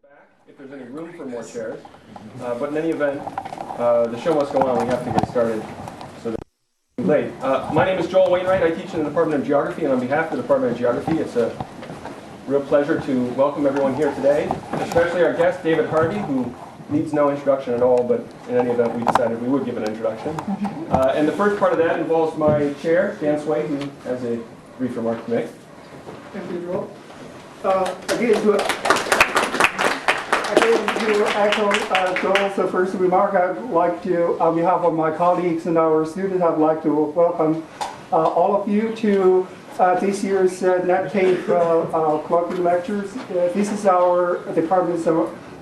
back if there's any room for more chairs. But in any event, the show must go on. We have to get started so that it's too late. My name is Joel Wainwright. I teach in the Department of Geography, and on behalf of the Department of Geography, it's a real pleasure to welcome everyone here today, especially our guest, David Harvey, who needs no introduction at all, but in any event, we decided we would give an introduction. And the first part of that involves my chair, Dan Sway, who has a brief remark to make. Thank you, Joel. Again, to echo Joel's first remark, I'd like to, on behalf of my colleagues and our students, I'd like to welcome all of you to this year's Taaffe Colloquium lectures. This is our department's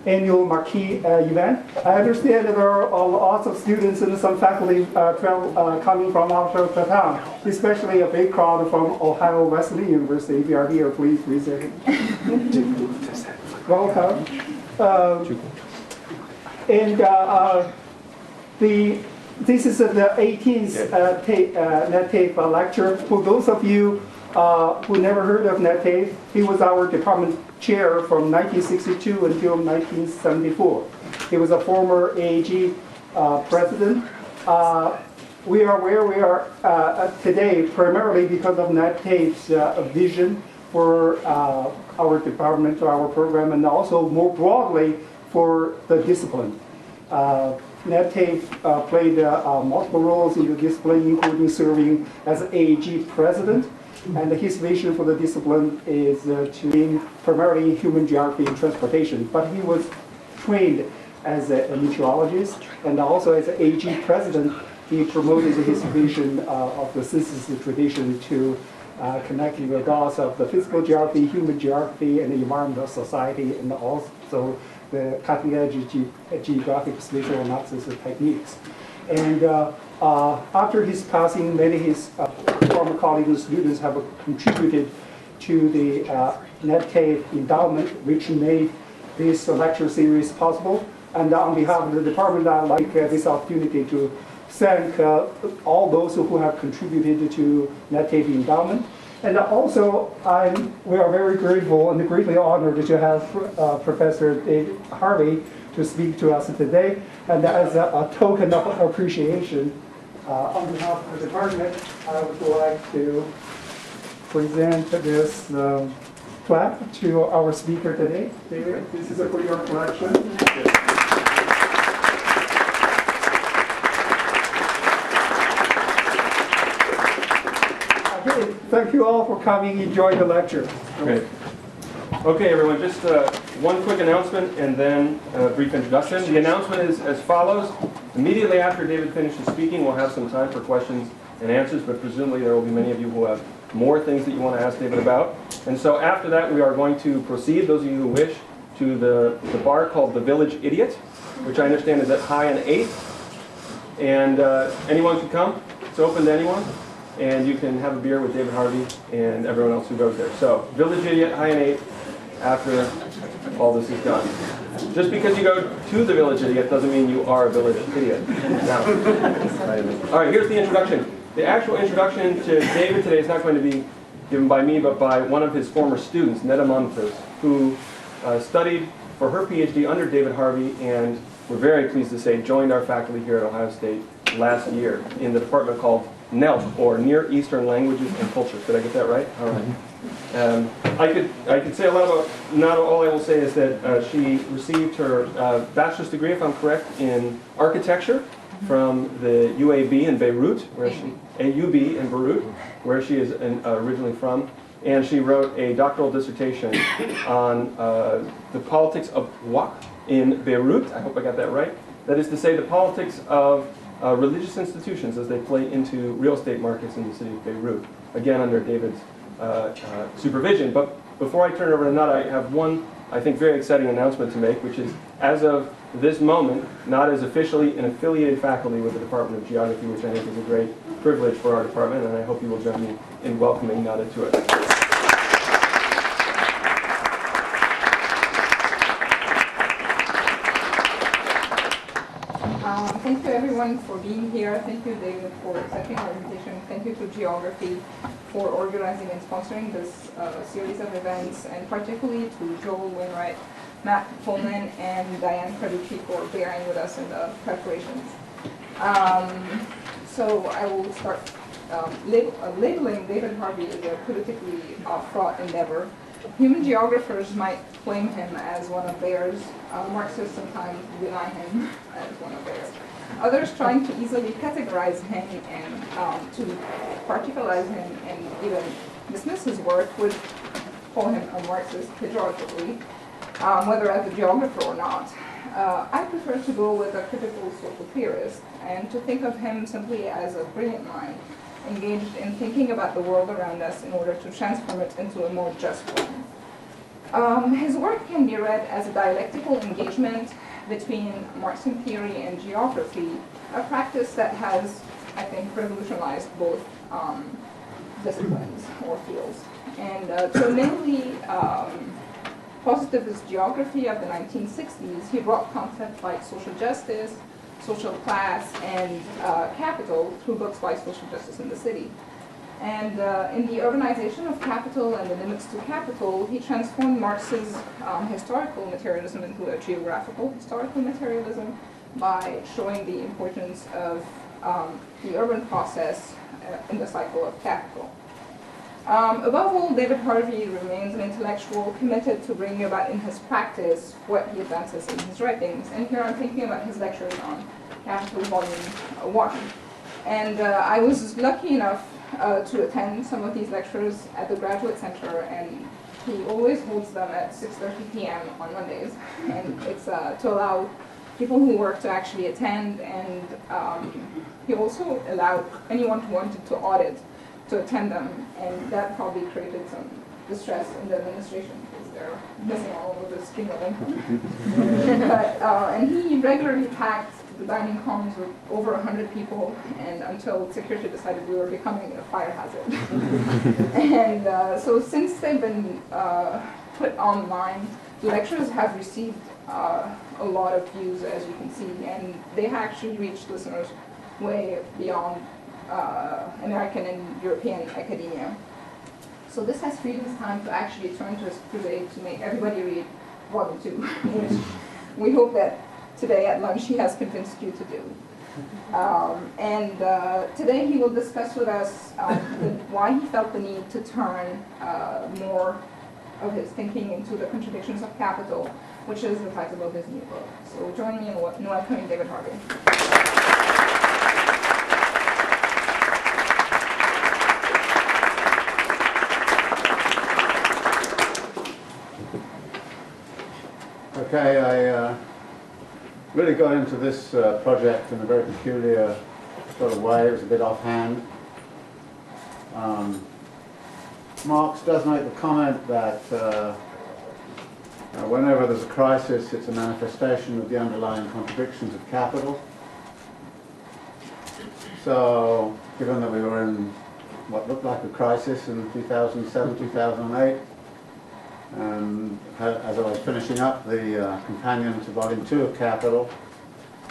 annual Marquee event. I understand that there are lots of students and some faculty coming from out of the town, especially a big crowd from Ohio Wesleyan University. If you are here, please visit. Welcome. This is the 18th Taaffe lecture. For those of you who never heard of Taaffe, he was our department chair from 1962 until 1974. He was a former AAG president. We are where we are today primarily because of Taaffe's vision for our department, our program, and also more broadly for the discipline. Taaffe played multiple roles in the discipline, including serving as AAG president. And his vision for the discipline is to be primarily human geography and transportation. But he was trained as a meteorologist, and also as an AAG president, he promoted his vision of the synthesis tradition to connecting the dots of the physical geography, human geography, and the environmental society, and also the cutting-edge geographic spatial analysis techniques. And after his passing, many of his former colleagues and students have contributed to the Taaffe endowment, which made this lecture series possible. And on behalf of the department, I'd like this opportunity to thank all those who have contributed to Taaffe endowment. And also, we are very grateful and greatly honored to have Professor David Harvey to speak to us today. And as a token of appreciation, on behalf of the department, I would like to present this plaque to our speaker today. David, this is for your collection. Okay, thank you all for coming. Enjoy the lecture. Great. Okay, everyone, just one quick announcement and then a brief introduction. The announcement is as follows. Immediately after David finishes speaking, we'll have some time for questions and answers, but presumably there will be many of you who have more things that you want to ask David about. And so after that, we are going to proceed, those of you who wish, to the bar called the Village Idiot, which I understand is at High and 8th. And anyone can come. It's open to anyone. And you can have a beer with David Harvey and everyone else who goes there. So, Village Idiot, High and 8th, after all this is done. Just because you go to the Village Idiot doesn't mean you are a Village Idiot. Now, all right, here's the introduction. The actual introduction to David today is not going to be given by me, but by one of his former students, Netta Munfus, who studied for her PhD under David Harvey, and we're very pleased to say joined our faculty here at Ohio State last year in the department called NELT, or Near Eastern Languages and Cultures. Did I get that right? All right. I could say a lot about, not all I will say is that she received her bachelor's degree, if I'm correct, in architecture from the UAB in Beirut, where AUB in Beirut, where she is originally from. And she wrote a doctoral dissertation on the politics of Waqf in Beirut. I hope I got that right. That is to say, the politics of religious institutions as they play into real estate markets in the city of Beirut, again under David's supervision. But before I turn it over to Nat, I have one, I think, very exciting announcement to make, which is, as of this moment, Nat is officially an affiliated faculty with the Department of Geography, which I think is a great privilege for our department, and I hope you will join me in welcoming Nat to it. Thank you everyone for being here. Thank you, David, for accepting our invitation. Thank you to Geography for organizing and sponsoring this series of events, and particularly to Joel Wainwright Matt Pullman and Diane Carducci for bearing with us in the preparations. So I will start labeling David Harvey as a politically fraught endeavor. Human geographers might claim him as one of theirs. Marxists sometimes deny him as one of theirs. Others trying to easily categorize him and to particularize him and even dismiss his work would call him a Marxist pejoratively, whether as a geographer or not. I prefer to go with a critical social theorist and to think of him simply as a brilliant mind engaged in thinking about the world around us in order to transform it into a more just one. His work can be read as a dialectical engagement between Marxian theory and geography, a practice that has, I think, revolutionized both disciplines or fields. And to mainly positivist geography of the 1960s, he brought concepts like social justice, social class, and capital through books like Social Justice in the City. And in the urbanization of capital and the limits to capital, he transformed Marx's historical materialism into a geographical historical materialism by showing the importance of the urban process in the cycle of capital. Above all, David Harvey remains an intellectual committed to bringing about in his practice what he advances in his writings. And here I'm thinking about his lectures on Capital Volume 1. And I was lucky enough to attend some of these lectures at the Graduate Center, and he always holds them at 6:30 p.m. on Mondays. And it's to allow people who work to actually attend, and he also allowed anyone who wanted to audit to attend them, and that probably created some distress in the administration because they're missing all of the streamlining. And he regularly packed the dining commons with over 100 people, and until security decided we were becoming a fire hazard. And so since they've been put online, the lectures have received a lot of views, as you can see, and they have actually reached listeners way beyond American and European academia. So this has freed his time to actually turn to his crusade to make everybody read Volume 2, which we hope that today at lunch he has convinced you to do. Today he will discuss with us why he felt the need to turn more of his thinking into the contradictions of capital, which is the title of his new book. So join me in welcoming David Harvey. Okay, I really got into this project in a very peculiar sort of way. It was a bit offhand. Marx does make the comment that whenever there's a crisis, it's a manifestation of the underlying contradictions of capital. So, given that we were in what looked like a crisis in 2007, 2008, and as I was finishing up the companion to Volume 2 of Capital,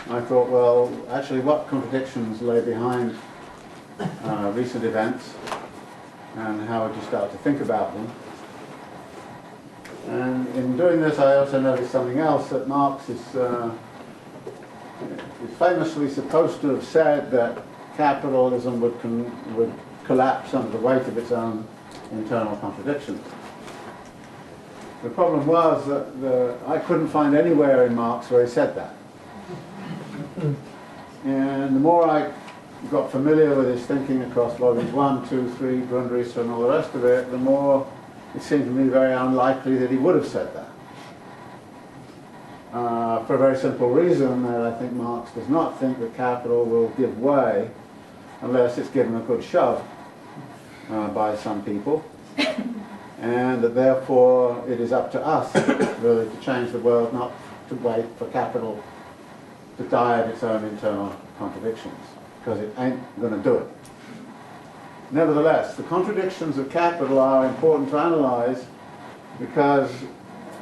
I thought, well, actually, what contradictions lay behind recent events, and how would you start to think about them? And in doing this, I also noticed something else, that Marx is famously supposed to have said that capitalism would collapse under the weight of its own internal contradictions. The problem was that I couldn't find anywhere in Marx where he said that. And the more I got familiar with his thinking across volumes 1, 2, 3, Grundrisse and all the rest of it, the more it seemed to me very unlikely that he would have said that. For a very simple reason, that I think Marx does not think that capital will give way unless it's given a good shove by some people. And that therefore it is up to us really to change the world, not to wait for capital to die of its own internal contradictions, because it ain't going to do it. Nevertheless, the contradictions of capital are important to analyze, because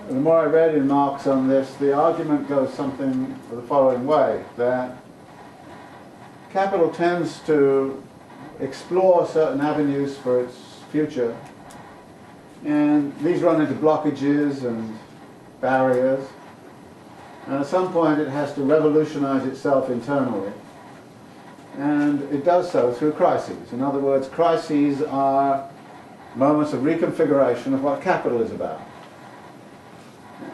the more I read in Marx on this, the argument goes something the following way, that capital tends to explore certain avenues for its future, and these run into blockages and barriers, and at some point it has to revolutionize itself internally. And it does so through crises. In other words, crises are moments of reconfiguration of what capital is about.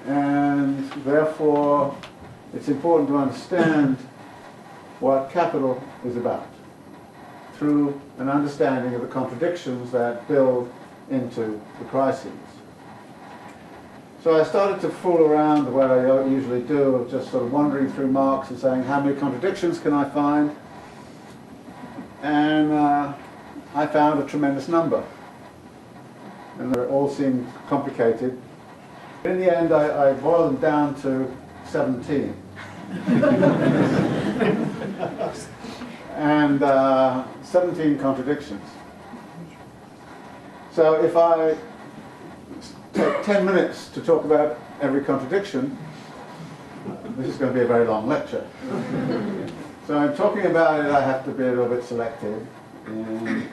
And therefore, it's important to understand what capital is about through an understanding of the contradictions that build into the crises. So I started to fool around the way I usually do, of just sort of wandering through Marx and saying, how many contradictions can I find? And I found a tremendous number. And they all seemed complicated. In the end, I boiled them down to 17. And 17 contradictions. So if I take 10 minutes to talk about every contradiction, this is going to be a very long lecture. So in talking about it, I have to be a little bit selective. And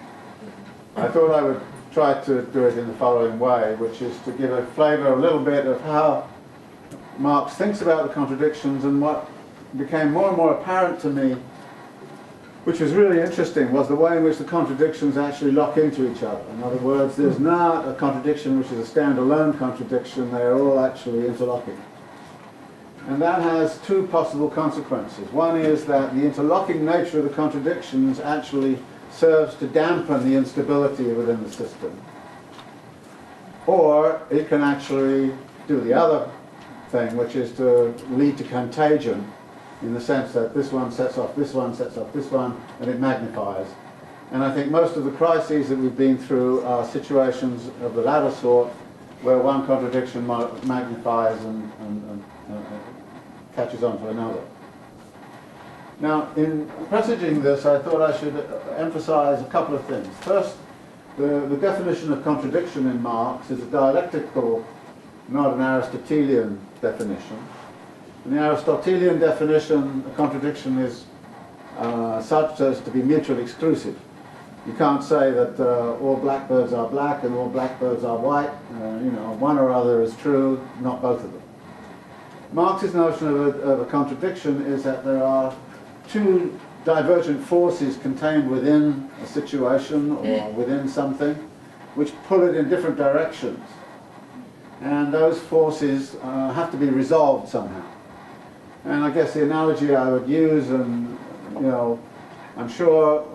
I thought I would try to do it in the following way, which is to give a flavor a little bit of how Marx thinks about the contradictions, and what became more and more apparent to me, which was really interesting, was the way in which the contradictions actually lock into each other. In other words, there's not a contradiction which is a standalone contradiction, they're all actually interlocking. And that has two possible consequences. One is that the interlocking nature of the contradictions actually serves to dampen the instability within the system. Or it can actually do the other thing, which is to lead to contagion, in the sense that this one sets off this one, sets off this one, and it magnifies. And I think most of the crises that we've been through are situations of the latter sort, where one contradiction magnifies and catches on to another. Now, in presaging this, I thought I should emphasize a couple of things. First, the definition of contradiction in Marx is a dialectical, not an Aristotelian definition. In the Aristotelian definition, a contradiction is such as to be mutually exclusive. You can't say that all blackbirds are black and all blackbirds are white. One or other is true, not both of them. Marx's notion of a contradiction is that there are two divergent forces contained within a situation or within something, which pull it in different directions. And those forces have to be resolved somehow. And I guess the analogy I would use, and I'm sure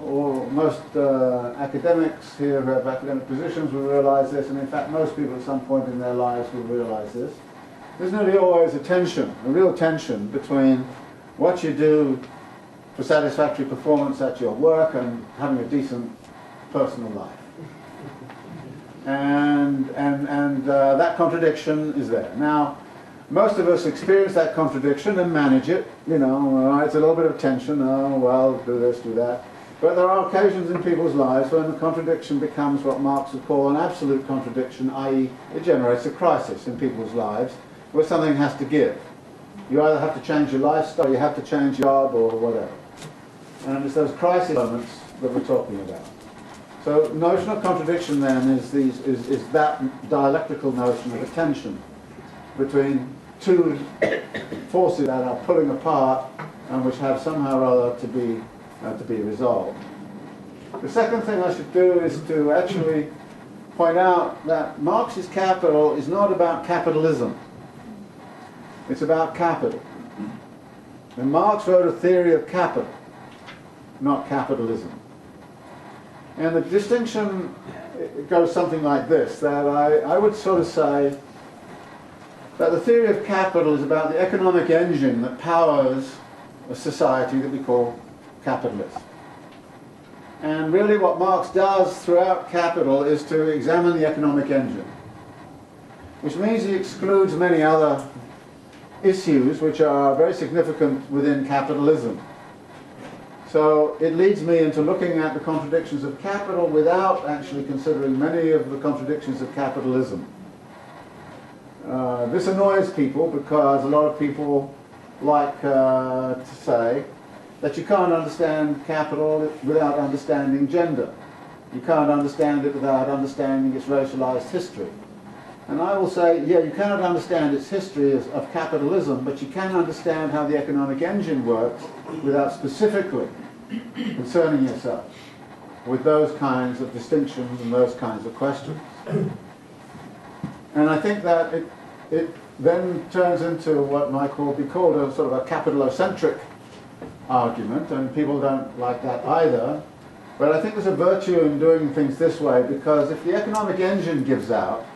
most academics here who have academic positions will realize this, and in fact most people at some point in their lives will realize this. There's nearly always a real tension between what you do for satisfactory performance at your work and having a decent personal life. And that contradiction is there. Now, most of us experience that contradiction and manage it. It's a little bit of tension. Oh, well, do this, do that. But there are occasions in people's lives when the contradiction becomes what Marx would call an absolute contradiction, i.e. it generates a crisis in people's lives where something has to give. You either have to change your lifestyle, or you have to change your job, or whatever. And it's those crisis moments that we're talking about. So the notion of contradiction then is that dialectical notion of a tension between two forces that are pulling apart and which have somehow or other to be resolved. The second thing I should do is to actually point out that Marx's Capital is not about capitalism. It's about capital. And Marx wrote a theory of capital, not capitalism. And the distinction goes something like this, that I would sort of say that the theory of capital is about the economic engine that powers a society that we call capitalist. And really what Marx does throughout Capital is to examine the economic engine, which means he excludes many other issues which are very significant within capitalism. So it leads me into looking at the contradictions of capital without actually considering many of the contradictions of capitalism. This annoys people because a lot of people like to say that you can't understand capital without understanding gender. You can't understand it without understanding its racialized history. And I will say, yeah, you cannot understand its history of capitalism, but you can understand how the economic engine works without specifically concerning yourself with those kinds of distinctions and those kinds of questions. And I think that it then turns into what might be called a sort of a capitalocentric argument, and people don't like that either. But I think there's a virtue in doing things this way, because if the economic engine gives out,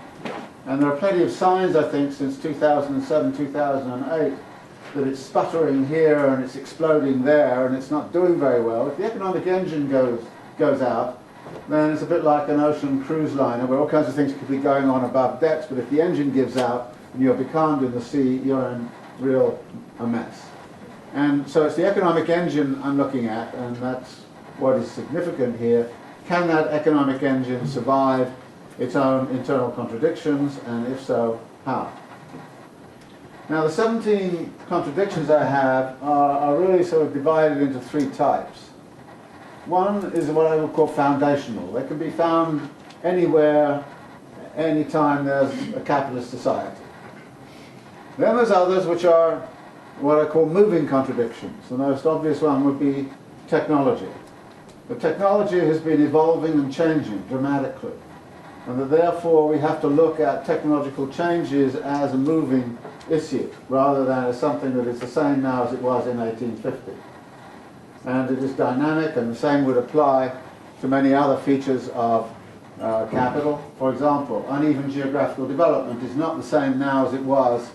and there are plenty of signs, I think, since 2007, 2008, that it's sputtering here and it's exploding there and it's not doing very well. If the economic engine goes out, then it's a bit like an ocean cruise liner where all kinds of things could be going on above decks, but if the engine gives out and you're becalmed in the sea, you're in a mess. And so it's the economic engine I'm looking at, and that's what is significant here. Can that economic engine survive its own internal contradictions, and if so, how? Now, the 17 contradictions I have are really sort of divided into three types. One is what I would call foundational. They can be found anywhere, anytime there's a capitalist society. Then there's others which are what I call moving contradictions. The most obvious one would be technology. The technology has been evolving and changing dramatically, and that therefore we have to look at technological changes as a moving issue rather than as something that is the same now as it was in 1850. And it is dynamic, and the same would apply to many other features of capital. For example, uneven geographical development is not the same now as it was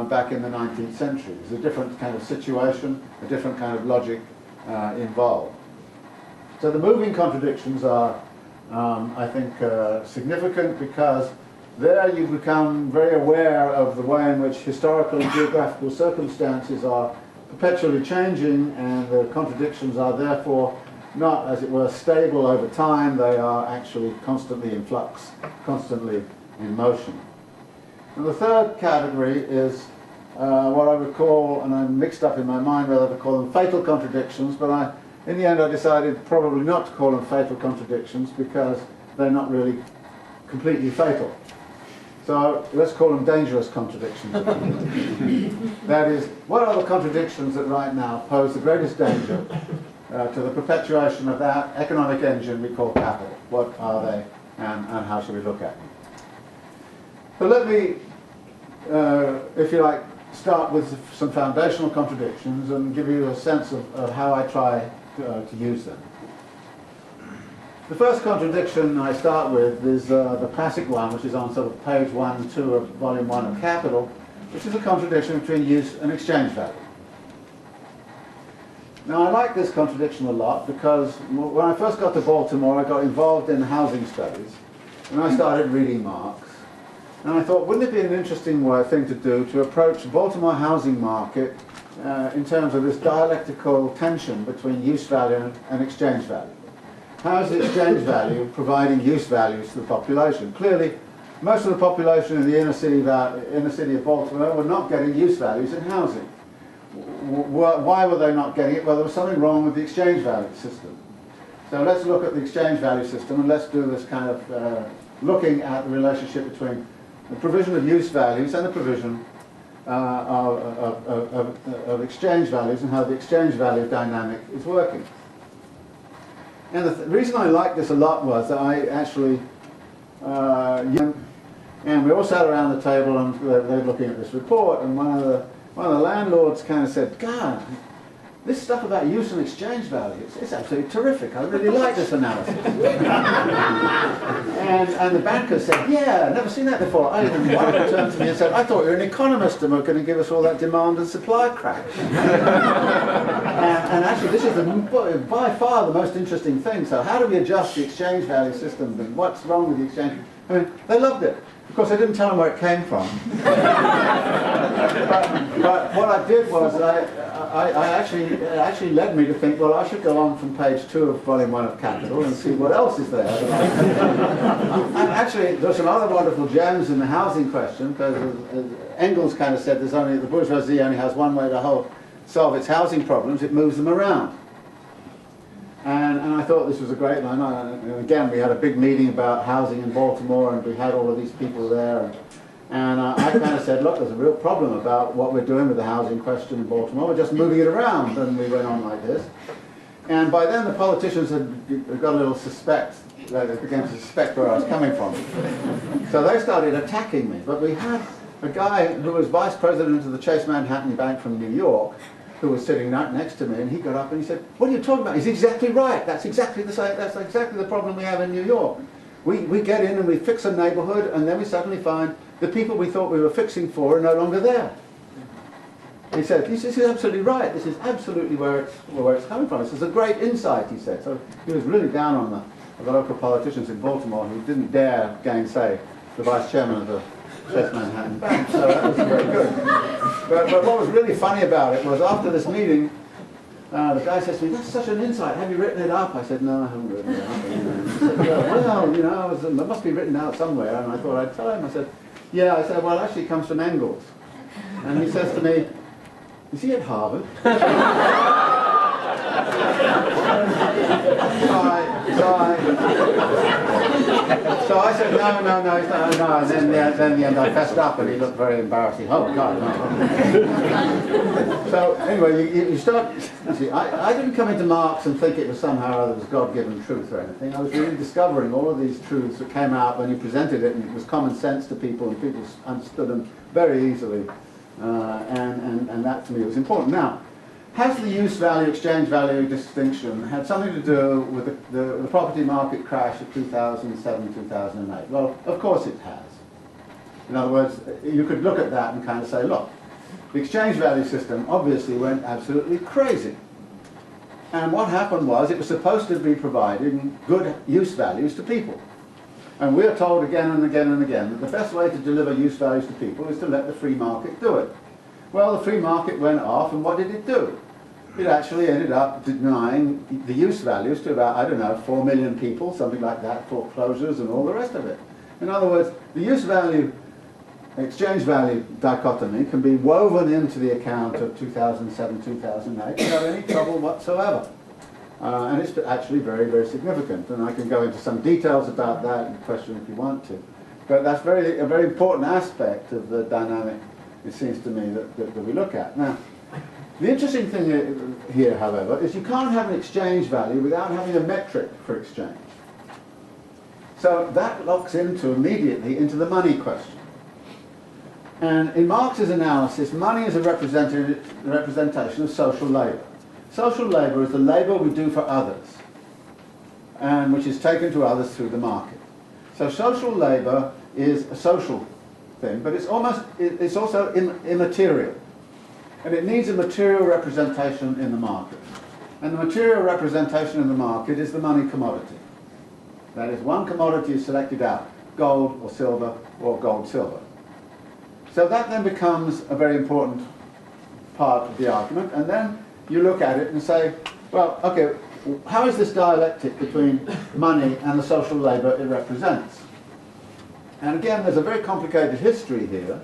back in the 19th century. There's a different kind of situation, a different kind of logic involved. So the moving contradictions are, I think, significant because there you become very aware of the way in which historical and geographical circumstances are perpetually changing, and the contradictions are therefore not, as it were, stable over time. They are actually constantly in flux, constantly in motion. And the third category is what I would call, and I'm mixed up in my mind whether to call them fatal contradictions, but in the end I decided probably not to call them fatal contradictions because they're not really completely fatal. So let's call them dangerous contradictions. That is, what are the contradictions that right now pose the greatest danger to the perpetuation of that economic engine we call capital? What are they, and how should we look at them? So let me, if you like, start with some foundational contradictions and give you a sense of how I try to use them. The first contradiction I start with is the classic one, which is on sort of page 1 and 2 of volume 1 of Capital, which is a contradiction between use and exchange value. Now, I like this contradiction a lot because when I first got to Baltimore, I got involved in housing studies, and I started reading Marx. And I thought, wouldn't it be an interesting thing to do to approach the Baltimore housing market in terms of this dialectical tension between use value and exchange value? How is the exchange value providing use values to the population? Clearly, most of the population in the inner city of Baltimore were not getting use values in housing. Why were they not getting it? Well, there was something wrong with the exchange value system. So let's look at the exchange value system, and let's do this kind of looking at the relationship between the provision of use values and the provision of exchange values, and how the exchange value dynamic is working. And the reason I liked this a lot was that I actually, and we all sat around the table and they were looking at this report, and one of the landlords kind of said, God, this stuff about use and exchange value, it's absolutely terrific. I really like this analysis. and the banker said, yeah, I've never seen that before. And one of them turned to me and said, I thought you were an economist and were going to give us all that demand and supply crap. and actually, this is by far the most interesting thing. So how do we adjust the exchange value system, and what's wrong with the exchange? I mean, they loved it. Of course, I didn't tell them where it came from. but what I did was, it actually led me to think, well, I should go on from page 2 of volume 1 of Capital and see what else is there. And actually, there's some other wonderful gems in the housing question, because Engels kind of said the bourgeoisie only has one way to solve its housing problems: it moves them around. And I thought this was a great line. And again, we had a big meeting about housing in Baltimore, and we had all of these people there. And I kind of said, look, there's a real problem about what we're doing with the housing question in Baltimore. We're just moving it around. And we went on like this. And by then, the politicians had got a little suspect. They began to suspect where I was coming from. So they started attacking me. But we had a guy who was vice president of the Chase Manhattan Bank from New York, who was sitting right next to me, and he got up and he said, what are you talking about? He's exactly right. That's exactly the same. That's exactly the problem we have in New York. We get in and we fix a neighborhood, and then we suddenly find the people we thought we were fixing for are no longer there. He said, this is absolutely right. This is absolutely where it's coming from. This is a great insight, he said. So he was really down on the local politicians in Baltimore who didn't dare gainsay the vice chairman of the Chase Manhattan Bank. So that was very good. But what was really funny about it was after this meeting, the guy says to me, that's such an insight. Have you written it up? I said, no, I haven't written it up. He said, well, you know, it must be written out somewhere. And I thought I'd tell him. I said, yeah. I said, well, actually it comes from Engels. And he says to me, is he at Harvard? So I said, no, he's not, no. And then in the end I fessed up and he looked very embarrassed. Oh, God, no. So anyway, you start, you see, I didn't come into Marx and think it was somehow or other was God-given truth or anything. I was really discovering all of these truths that came out when you presented it, and it was common sense to people and people understood them very easily. And that to me was important. Now, has the use value, exchange value distinction had something to do with the property market crash of 2007, 2008? Well, of course it has. In other words, you could look at that and kind of say, look, the exchange value system obviously went absolutely crazy. And what happened was it was supposed to be providing good use values to people. And we're told again and again and again that the best way to deliver use values to people is to let the free market do it. Well, the free market went off, and what did it do? It actually ended up denying the use values to about, I don't know, 4 million people, something like that, foreclosures and all the rest of it. In other words, the use value, exchange value dichotomy can be woven into the account of 2007, 2008 without any trouble whatsoever. And it's actually very, very significant. And I can go into some details about that in the question if you want to. But that's a very important aspect of the dynamic, it seems to me, that we look at. Now, the interesting thing here, however, is you can't have an exchange value without having a metric for exchange. So that locks immediately into the money question. And in Marx's analysis, money is a representation of social labour. Social labour is the labour we do for others, and which is taken to others through the market. So social labour is a social thing, but it's also immaterial. And it needs a material representation in the market. And the material representation in the market is the money commodity. That is, one commodity is selected out, gold or silver or gold-silver. So that then becomes a very important part of the argument. And then you look at it and say, well, okay, how is this dialectic between money and the social labour it represents? And again, there's a very complicated history here,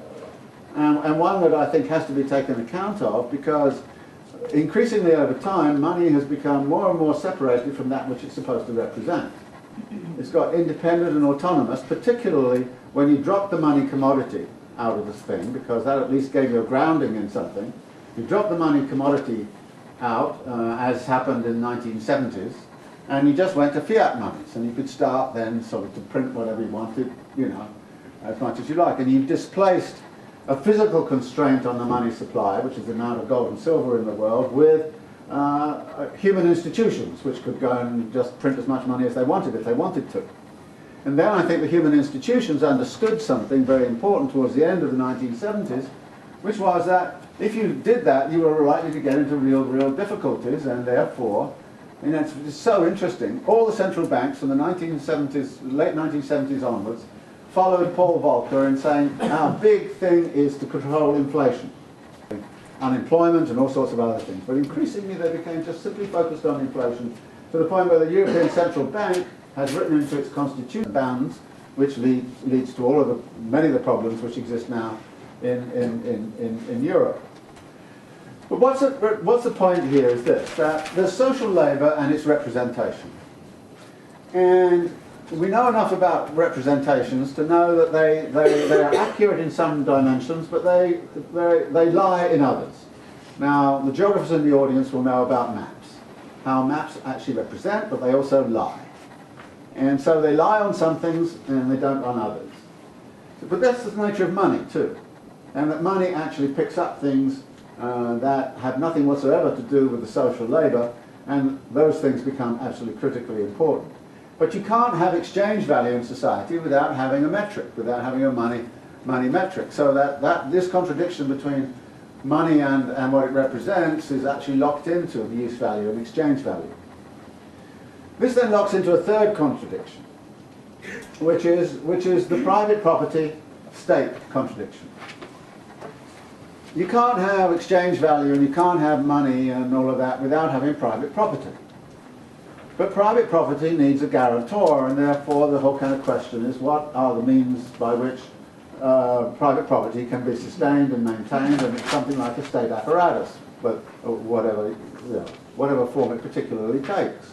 and one that I think has to be taken account of, because increasingly over time, money has become more and more separated from that which it's supposed to represent. It's got independent and autonomous, particularly when you drop the money commodity out of this thing, because that at least gave you a grounding in something. You drop the money commodity out, as happened in the 1970s, and you just went to fiat monies, and you could start then sort of to print whatever you wanted, you know, as much as you like. And you've displaced a physical constraint on the money supply, which is the amount of gold and silver in the world, with human institutions, which could go and just print as much money as they wanted if they wanted to. And then I think the human institutions understood something very important towards the end of the 1970s, which was that if you did that, you were likely to get into real difficulties, and therefore, and it's so interesting, all the central banks from the 1970s, late 1970s onwards, followed Paul Volcker in saying, our big thing is to control inflation, unemployment and all sorts of other things. But increasingly they became just simply focused on inflation, to the point where the European Central Bank has written into its constitution bands, which leads to all of many of the problems which exist now in Europe. But what's the point here is this, that there's social labour and its representation. And we know enough about representations to know that they are accurate in some dimensions, but they lie in others. Now, the geographers in the audience will know about maps, how maps actually represent, but they also lie. And so they lie on some things and they don't on others. But that's the nature of money too. And that money actually picks up things that have nothing whatsoever to do with the social labour, and those things become absolutely critically important. But you can't have exchange value in society without having a metric, without having a money metric. So that this contradiction between money and what it represents is actually locked into the use value and exchange value. This then locks into a third contradiction, which is the private property state contradiction. You can't have exchange value and you can't have money and all of that without having private property. But private property needs a guarantor, and therefore the whole kind of question is, what are the means by which private property can be sustained and maintained, and it's something like a state apparatus, but whatever form it particularly takes.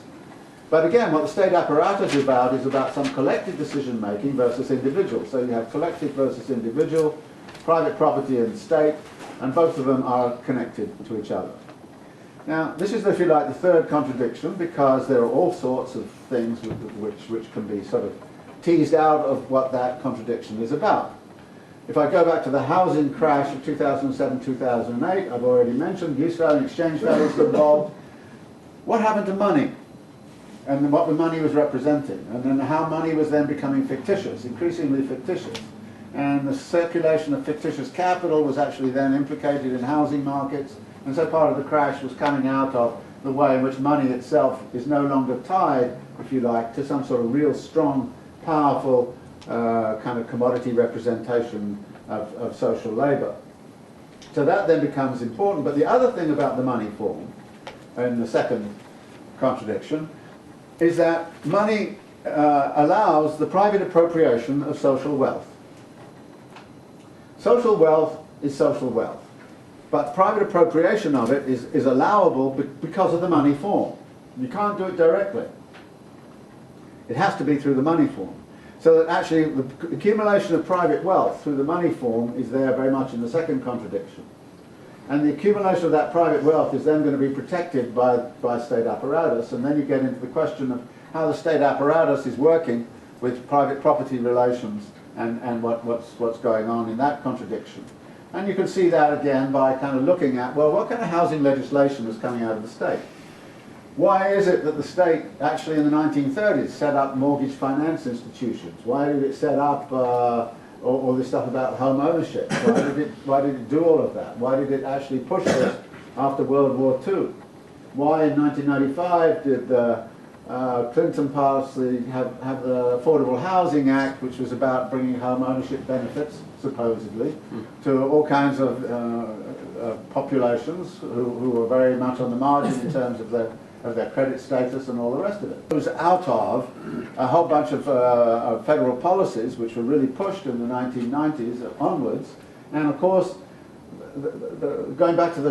But again, what the state apparatus is about some collective decision making versus individual. So you have collective versus individual, private property and state, and both of them are connected to each other. Now, this is, if you like, the third contradiction, because there are all sorts of things which can be sort of teased out of what that contradiction is about. If I go back to the housing crash of 2007-2008, I've already mentioned use value and exchange values involved. What happened to money? And what the money was representing, and then how money was then becoming fictitious, increasingly fictitious. And the circulation of fictitious capital was actually then implicated in housing markets, and so part of the crash was coming out of the way in which money itself is no longer tied, if you like, to some sort of real strong, powerful kind of commodity representation of social labour. So that then becomes important. But the other thing about the money form, in the second contradiction, is that money allows the private appropriation of social wealth. Social wealth is social wealth, but private appropriation of it is allowable because of the money form. You can't do it directly. It has to be through the money form. So that actually the accumulation of private wealth through the money form is there very much in the second contradiction. And the accumulation of that private wealth is then going to be protected by state apparatus, and then you get into the question of how the state apparatus is working with private property relations and what's going on in that contradiction. And you can see that again by kind of looking at, well, what kind of housing legislation is coming out of the state? Why is it that the state actually in the 1930s set up mortgage finance institutions? Why did it set up all this stuff about home ownership? Why did it do all of that? Why did it actually push this after World War II? Why in 1995 did Clinton pass have the Affordable Housing Act, which was about bringing home ownership benefits, supposedly, to all kinds of populations who were very much on the margin in terms of their credit status and all the rest of it. It was out of a whole bunch of federal policies which were really pushed in the 1990s onwards, and of course, going back to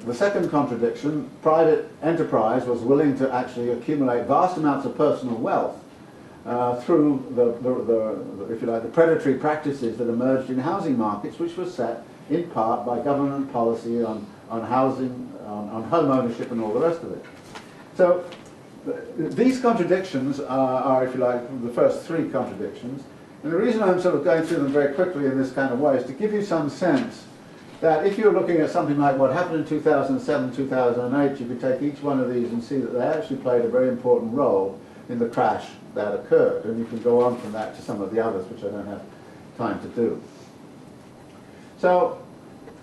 the second contradiction, private enterprise was willing to actually accumulate vast amounts of personal wealth through if you like, the predatory practices that emerged in housing markets, which were set in part by government policy on housing, on home ownership and all the rest of it. So these contradictions are, if you like, the first three contradictions. And the reason I'm sort of going through them very quickly in this kind of way is to give you some sense that if you're looking at something like what happened in 2007, 2008, you could take each one of these and see that they actually played a very important role in the crash that occurred. And you can go on from that to some of the others, which I don't have time to do. So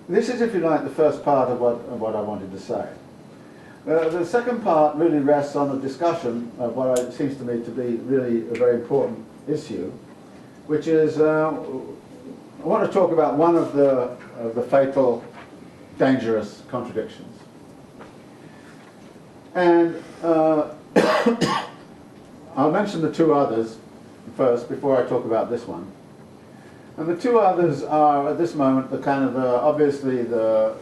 this is, if you like, the first part of what I wanted to say. The second part really rests on a discussion of what seems to me to be really a very important issue, which is I want to talk about one of the fatal, dangerous contradictions. And I'll mention the two others first before I talk about this one. And the two others are, at this moment, the kind of, obviously the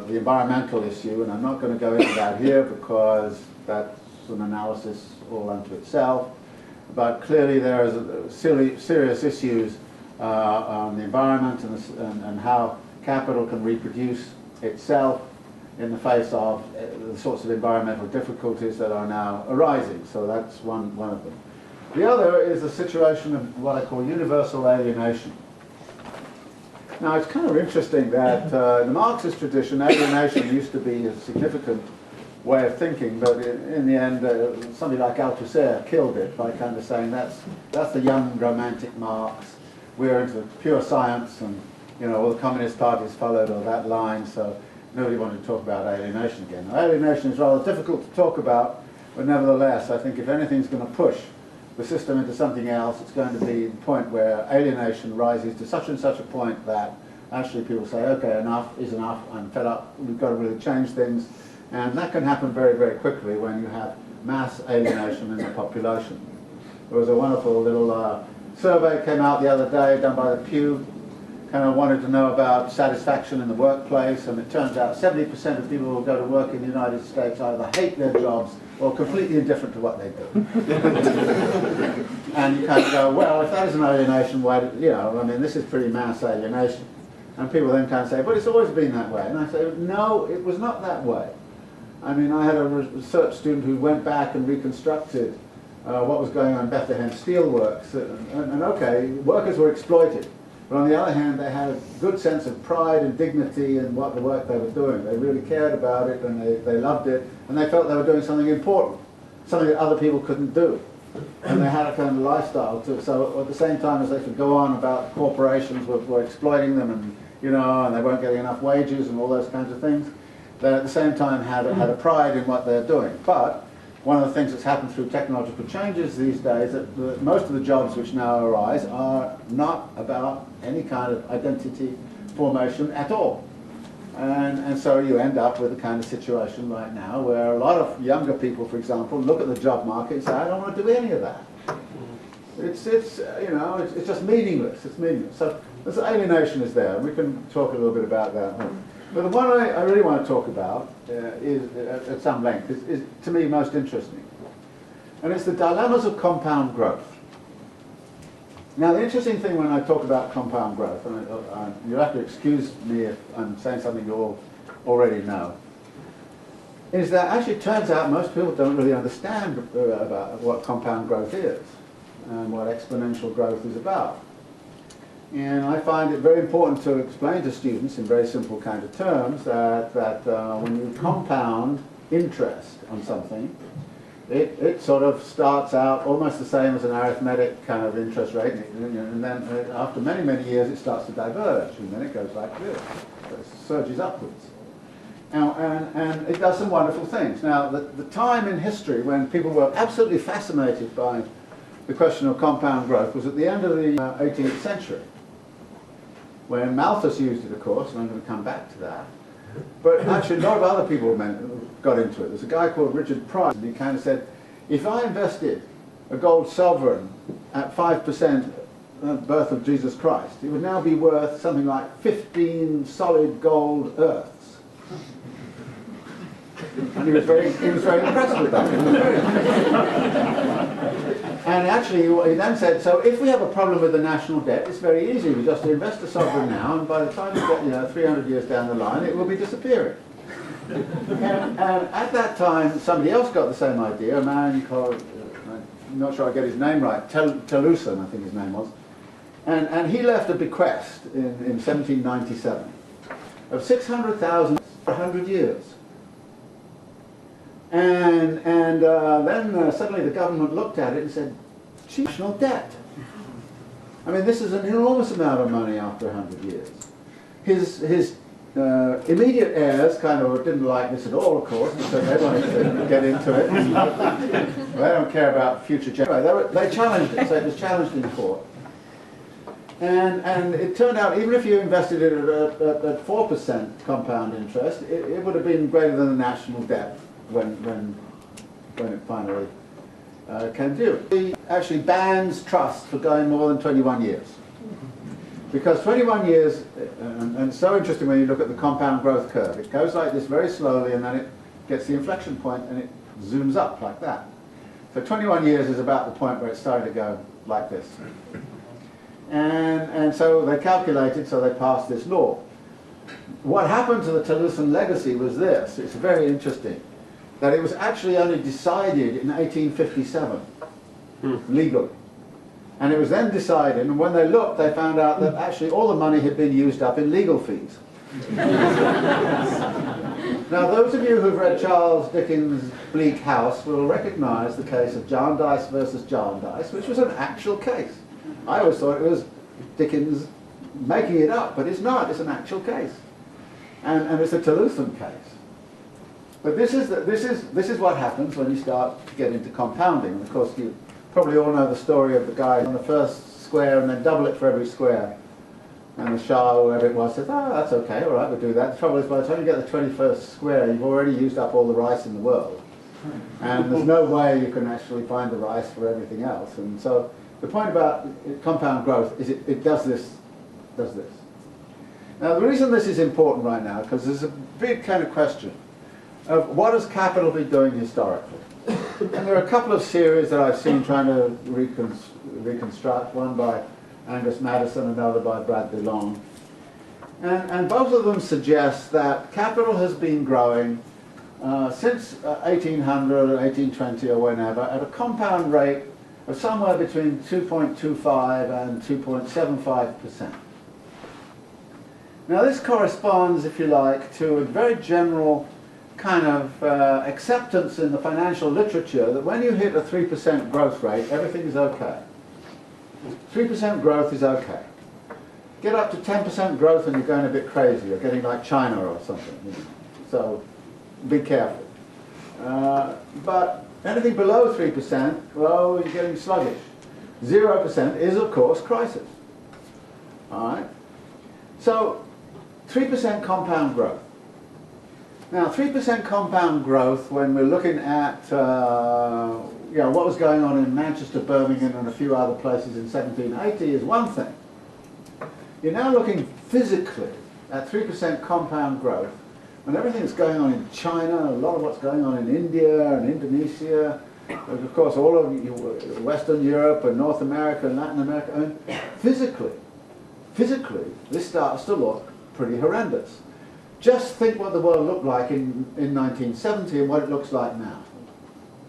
environmental issue, and I'm not going to go into that here because that's an analysis all unto itself. But clearly there is serious issues on the environment and how capital can reproduce itself in the face of the sorts of environmental difficulties that are now arising. So that's one of them. The other is the situation of what I call universal alienation. Now it's kind of interesting that in the Marxist tradition, alienation used to be a significant way of thinking, but in the end, somebody like Althusser killed it by kind of saying that's the young romantic Marx. We're into pure science, and all the communist parties followed all that line, so nobody wanted to talk about alienation again. Now, alienation is rather difficult to talk about, but nevertheless, I think if anything's going to push the system into something else, it's going to be the point where alienation rises to such and such a point that actually people say, okay, enough is enough, I'm fed up, we've got to really change things. And that can happen very, very quickly when you have mass alienation in the population. There was a wonderful little survey came out the other day done by the Pew, kind of wanted to know about satisfaction in the workplace, and it turns out 70% of people who go to work in the United States either hate their jobs or completely indifferent to what they do. And you kind of go, well, if that is an alienation, why, I mean, this is pretty mass alienation. And people then kind of say, but it's always been that way. And I say, no, it was not that way. I mean, I had a research student who went back and reconstructed what was going on in Bethlehem Steelworks. And okay, workers were exploited. But on the other hand, they had a good sense of pride and dignity in what the work they were doing. They really cared about it, and they loved it, and they felt they were doing something important, something that other people couldn't do. And they had a kind of lifestyle too. So at the same time as they could go on about corporations were exploiting them, and and they weren't getting enough wages and all those kinds of things, they at the same time had a pride in what they're doing. But one of the things that's happened through technological changes these days, that most of the jobs which now arise are not about any kind of identity formation at all. And so you end up with a kind of situation right now where a lot of younger people, for example, look at the job market and say, I don't want to do any of that. It's just meaningless. It's meaningless. So this alienation is there. We can talk a little bit about that. But the one I really want to talk about is, at some length, is to me most interesting. And it's the dilemmas of compound growth. Now the interesting thing when I talk about compound growth, and you'll have to excuse me if I'm saying something you all already know, is that actually it turns out most people don't really understand about what compound growth is and what exponential growth is about. And I find it very important to explain to students in very simple kind of terms that when you compound interest on something, it sort of starts out almost the same as an arithmetic kind of interest rate, and then after many, many years it starts to diverge, and then it goes like this. It surges upwards. And it does some wonderful things. Now, the time in history when people were absolutely fascinated by the question of compound growth was at the end of the 18th century, when Malthus used it, of course, and I'm going to come back to that. But actually a lot of other people got into it. There's a guy called Richard Price, and he kind of said, if I invested a gold sovereign at 5% birth of Jesus Christ, it would now be worth something like 15 solid gold earths. And he was very impressed with that. And actually, he then said, so if we have a problem with the national debt, it's very easy. We just invest a sovereign now, and by the time we get 300 years down the line, it will be disappearing. And at that time, somebody else got the same idea, a man called, I'm not sure I get his name right, Telusan, I think his name was. And he left a bequest in 1797 of 600,000 for 100 years. And then suddenly the government looked at it and said, national debt. I mean, this is an enormous amount of money after 100 years. His immediate heirs kind of didn't like this at all, of course, so they wanted to get into it. They don't care about future generations. They challenged it, so it was challenged in court. And it turned out, even if you invested it at 4% compound interest, it would have been greater than the national debt when it finally came due. He actually bans trusts for going more than 21 years. Because 21 years, and it's so interesting when you look at the compound growth curve. It goes like this very slowly, and then it gets the inflection point, and it zooms up like that. So 21 years is about the point where it started to go like this. And so they calculated, so they passed this law. What happened to the Taylorsson legacy was this. It's very interesting. That it was actually only decided in 1857, legally. And it was then decided, and when they looked, they found out that actually all the money had been used up in legal fees. Now, those of you who've read Charles Dickens' Bleak House will recognize the case of Jarndyce versus Jarndyce, which was an actual case. I always thought it was Dickens making it up, but it's not. It's an actual case. And it's a Taylorsson case. But this is what happens when you start to get into compounding. And of course, you probably all know the story of the guy on the first square and then double it for every square. And the Shah, or whoever it was, says, oh, that's okay, all right, we'll do that. The trouble is, by the time you get the 21st square, you've already used up all the rice in the world. And there's no way you can actually find the rice for everything else. And so the point about compound growth is it does this. Now, the reason this is important right now, because there's a big kind of question of what has capital been doing historically? And there are a couple of series that I've seen trying to reconstruct, one by Angus Maddison, another by Bradley Long. And both of them suggest that capital has been growing since 1800 or 1820 or whenever at a compound rate of somewhere between 2.25 and 2.75%. Now this corresponds, if you like, to a very general kind of acceptance in the financial literature that when you hit a 3% growth rate, everything is okay. 3% growth is okay. Get up to 10% growth and you're going a bit crazy. You're getting like China or something. You know. So be careful. But anything below 3%, well, you're getting sluggish. 0% is, of course, crisis. All right? So 3% compound growth. Now, 3% compound growth, when we're looking at what was going on in Manchester, Birmingham, and a few other places in 1780 is one thing. You're now looking physically at 3% compound growth, when everything that's going on in China, a lot of what's going on in India and Indonesia, and of course all of Western Europe and North America and Latin America, I mean, physically, this starts to look pretty horrendous. Just think what the world looked like in 1970 and what it looks like now.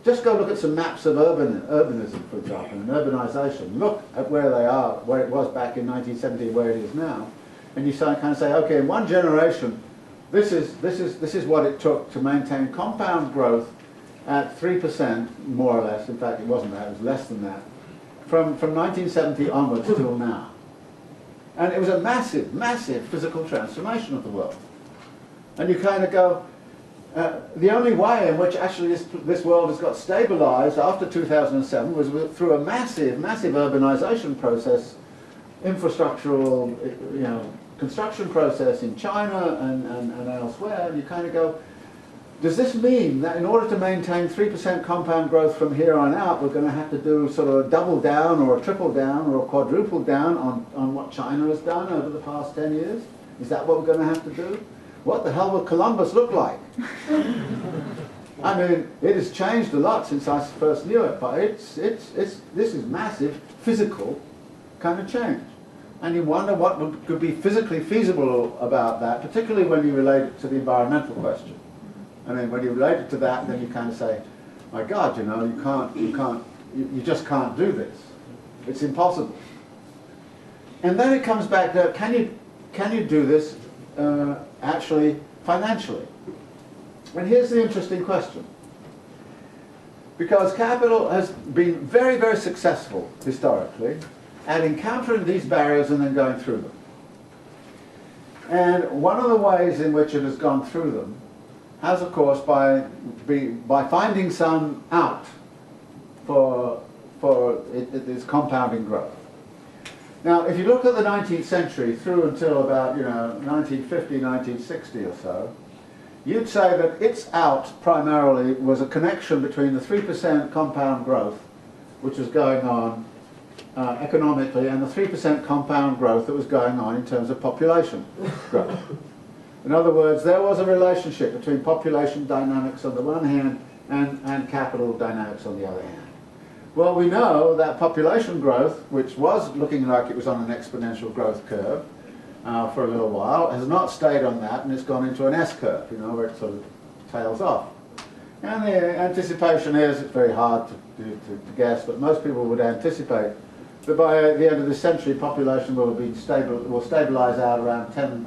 Just go look at some maps of urbanism, for example, and urbanization. Look at where they are, where it was back in 1970 and where it is now. And you kind of say, okay, in one generation, this is what it took to maintain compound growth at 3%, more or less. In fact, it wasn't that, it was less than that, from 1970 onwards till now. And it was a massive, massive physical transformation of the world. And you kind of go, the only way in which actually this world has got stabilized after 2007 was through a massive, massive urbanization process, infrastructural, construction process in China and elsewhere. And you kind of go, does this mean that in order to maintain 3% compound growth from here on out, we're going to have to do sort of a double down or a triple down or a quadruple down on what China has done over the past 10 years? Is that what we're going to have to do? What the hell would Columbus look like? I mean, it has changed a lot since I first knew it, but this is massive physical kind of change. And you wonder what could be physically feasible about that, particularly when you relate it to the environmental question. I mean, when you relate it to that, then you kind of say, my God, you just can't do this. It's impossible. And then it comes back to, can you do this actually financially? And here's the interesting question. Because capital has been very, very successful historically at encountering these barriers and then going through them. And one of the ways in which it has gone through them has, of course, by finding some out for its compounding growth. Now, if you look at the 19th century through until about 1950, 1960 or so, you'd say that its out primarily was a connection between the 3% compound growth, which was going on economically and the 3% compound growth that was going on in terms of population growth. In other words, there was a relationship between population dynamics on the one hand and capital dynamics on the other hand. Well, we know that population growth, which was looking like it was on an exponential growth curve for a little while, has not stayed on that, and it's gone into an S-curve, you know, where it sort of tails off. And the anticipation is, it's very hard to guess, but most people would anticipate that by the end of this century, population will be will stabilize out around 10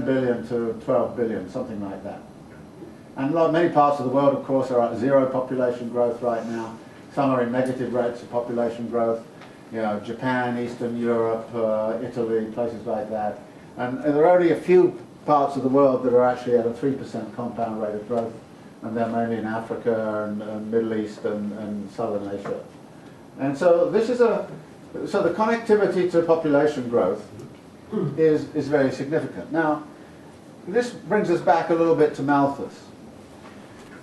billion to 12 billion, something like that. And many parts of the world, of course, are at zero population growth right now. Some are in negative rates of population growth. You know, Japan, Eastern Europe, Italy, places like that. And there are only a few parts of the world that are actually at a 3% compound rate of growth, and they're mainly in Africa and Middle East and Southern Asia. And so this is so the connectivity to population growth is very significant. Now, this brings us back a little bit to Malthus.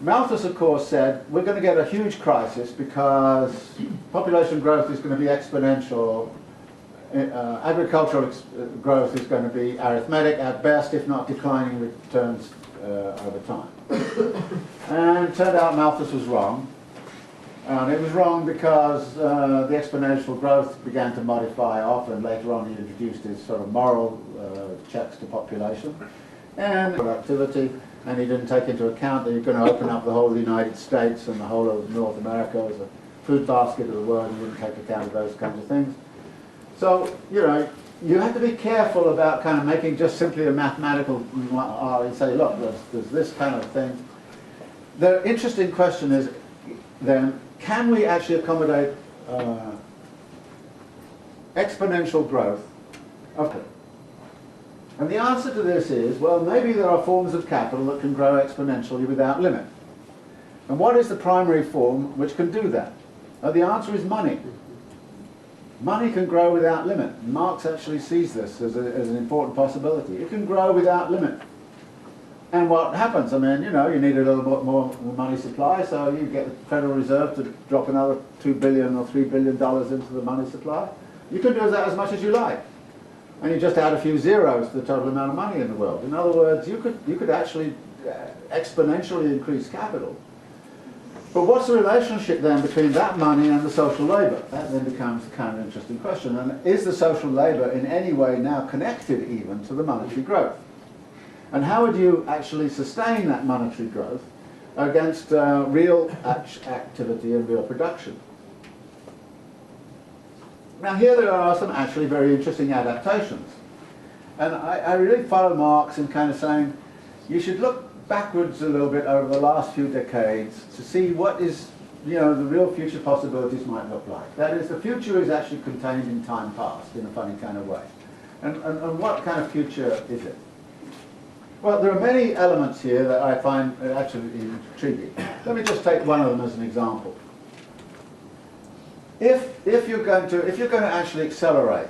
Malthus, of course, said we're going to get a huge crisis because population growth is going to be exponential. Agricultural growth is going to be arithmetic at best, if not declining returns over time. And it turned out Malthus was wrong. And it was wrong because the exponential growth began to modify off, and later on he introduced his sort of moral checks to population and productivity. And he didn't take into account that you're going to open up the whole of the United States and the whole of North America as a food basket of the world. He didn't take account of those kinds of things. So, you know, you have to be careful about kind of making just simply a mathematical, you say, look, there's this kind of thing. The interesting question is, then, can we actually accommodate exponential growth of it? And the answer to this is, well, maybe there are forms of capital that can grow exponentially without limit. And what is the primary form which can do that? The answer is money. Money can grow without limit. Marx actually sees this as an important possibility. It can grow without limit. And what happens? I mean, you know, you need a little bit more money supply, so you get the Federal Reserve to drop another $2 billion or $3 billion into the money supply. You can do that as much as you like. And you just add a few zeros to the total amount of money in the world. In other words, you could actually exponentially increase capital. But what's the relationship then between that money and the social labour? That then becomes a kind of interesting question. And is the social labour in any way now connected even to the monetary growth? And how would you actually sustain that monetary growth against real activity and real production? Now here there are some actually very interesting adaptations. And I really follow Marx in kind of saying you should look backwards a little bit over the last few decades to see what is, you know, the real future possibilities might look like. That is, the future is actually contained in time past in a funny kind of way. And what kind of future is it? Well, there are many elements here that I find actually intriguing. Let me just take one of them as an example. If you're going to actually accelerate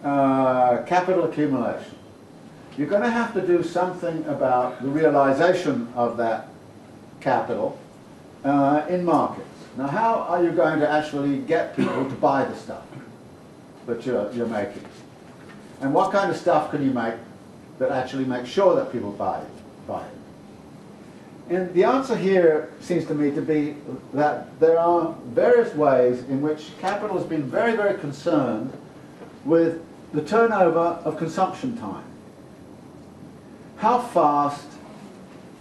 capital accumulation, you're going to have to do something about the realization of that capital in markets. Now, how are you going to actually get people to buy the stuff that you're making? And what kind of stuff can you make that actually makes sure that people buy it? And the answer here seems to me to be that there are various ways in which capital has been very, very concerned with the turnover of consumption time. How fast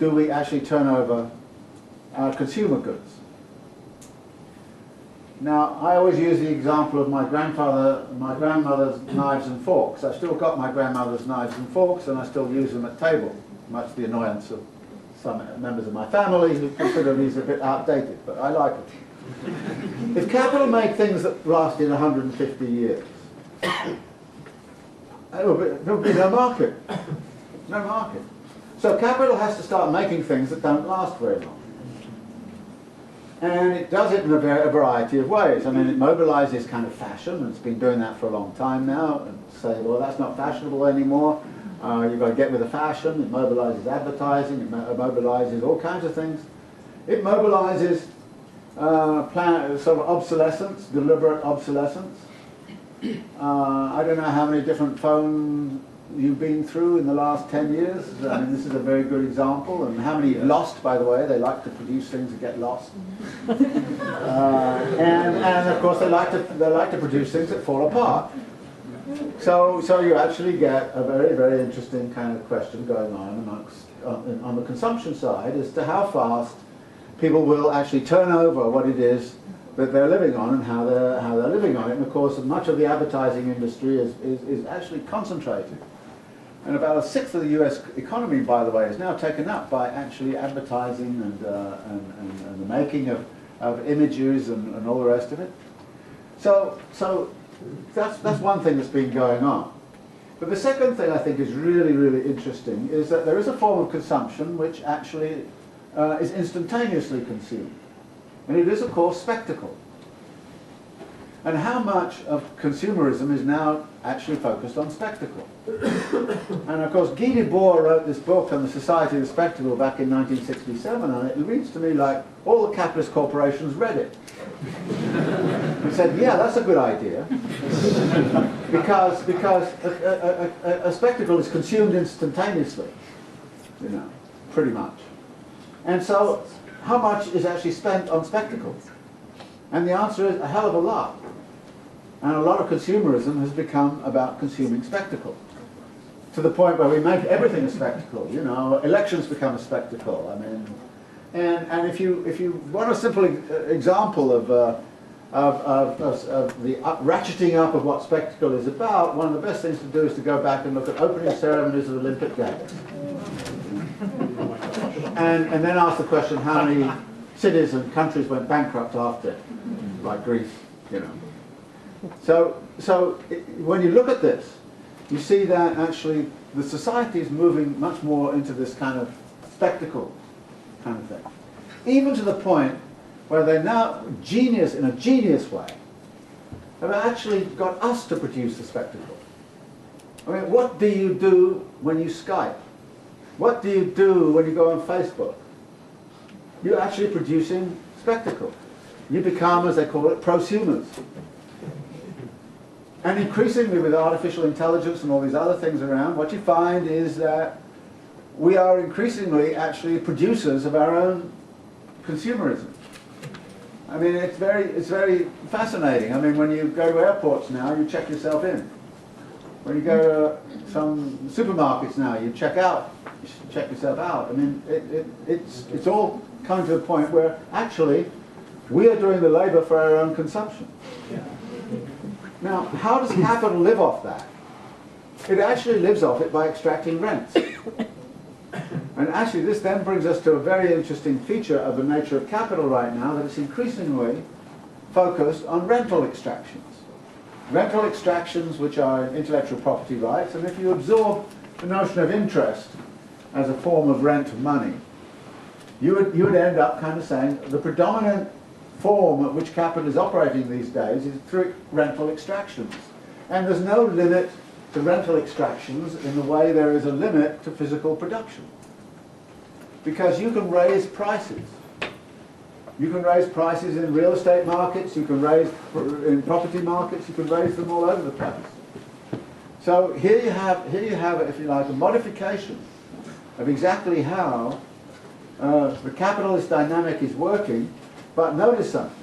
do we actually turn over our consumer goods? Now, I always use the example of my grandmother's knives and forks. I've still got my grandmother's knives and forks, and I still use them at table, much to the annoyance of some members of my family who consider these a bit outdated, but I like it. If capital made things that lasted 150 years, there would be no market. No market. So capital has to start making things that don't last very long. And it does it in a variety of ways. I mean, it mobilizes kind of fashion, and it's been doing that for a long time now, and say, well, that's not fashionable anymore. You've got to get with the fashion. It mobilizes advertising. It mobilizes all kinds of things. It mobilizes sort of obsolescence, deliberate obsolescence. I don't know how many different phones you've been through in the last 10 years. I mean, this is a very good example. And how many you've lost, by the way. They like to produce things that get lost. And of course, they like to produce things that fall apart. So you actually get a very, very interesting kind of question going on on the consumption side as to how fast people will actually turn over what it is that they're living on and how they're living on it. And of course, much of the advertising industry is actually concentrated. And about a sixth of the US economy, by the way, is now taken up by actually advertising and the making of images and all the rest of it. So that's one thing that's been going on. But the second thing I think is really, really interesting is that there is a form of consumption which actually is instantaneously consumed. And it is, of course, spectacle. And how much of consumerism is now actually focused on spectacle? And of course, Guy Debord wrote this book on the Society of the Spectacle back in 1967, and it reads to me like all the capitalist corporations read it. He said, yeah, that's a good idea. because a spectacle is consumed instantaneously, you know, pretty much. And so, how much is actually spent on spectacles? And the answer is a hell of a lot. And a lot of consumerism has become about consuming spectacle. To the point where we make everything a spectacle. You know, elections become a spectacle. I mean, and if you want a simple example of the ratcheting up of what spectacle is about, one of the best things to do is to go back and look at opening ceremonies of Olympic Games. And then ask the question, how many cities and countries went bankrupt after it, like Greece, you know. So when you look at this, you see that actually the society is moving much more into this kind of spectacle kind of thing. Even to the point where they're now genius, in a genius way, have actually got us to produce the spectacle. I mean, what do you do when you Skype? What do you do when you go on Facebook? You're actually producing spectacle. You become, as they call it, prosumers. And increasingly with artificial intelligence and all these other things around, what you find is that we are increasingly actually producers of our own consumerism. I mean, it's very fascinating. I mean, when you go to airports now, you check yourself in. When you go to some supermarkets now, you check out. You check yourself out. I mean, it's all coming to a point where actually we are doing the labor for our own consumption. Now, how does capital live off that? It actually lives off it by extracting rents. And actually this then brings us to a very interesting feature of the nature of capital right now, that it's increasingly focused on rental extractions. Rental extractions which are intellectual property rights, and if you absorb the notion of interest as a form of rent of money, you would end up kind of saying the predominant form at which capital is operating these days is through rental extractions. And there's no limit to rental extractions in the way there is a limit to physical production. Because you can raise prices. You can raise prices in real estate markets, you can raise in property markets, you can raise them all over the place. So here you have, if you like, a modification of exactly how the capitalist dynamic is working. But notice something.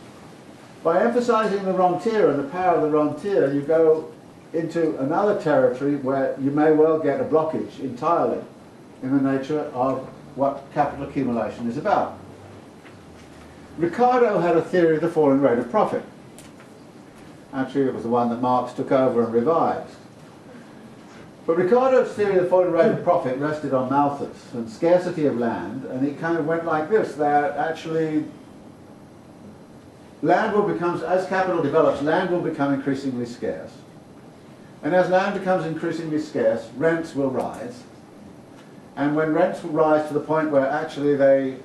By emphasizing the rentier and the power of the rentier, you go into another territory where you may well get a blockage entirely in the nature of what capital accumulation is about. Ricardo had a theory of the falling rate of profit. Actually, it was the one that Marx took over and revised. But Ricardo's theory of the falling rate of profit rested on Malthus and scarcity of land, and it kind of went like this, that actually land will become, as capital develops, land will become increasingly scarce. And as land becomes increasingly scarce, rents will rise. And when rents will rise to the point where actually they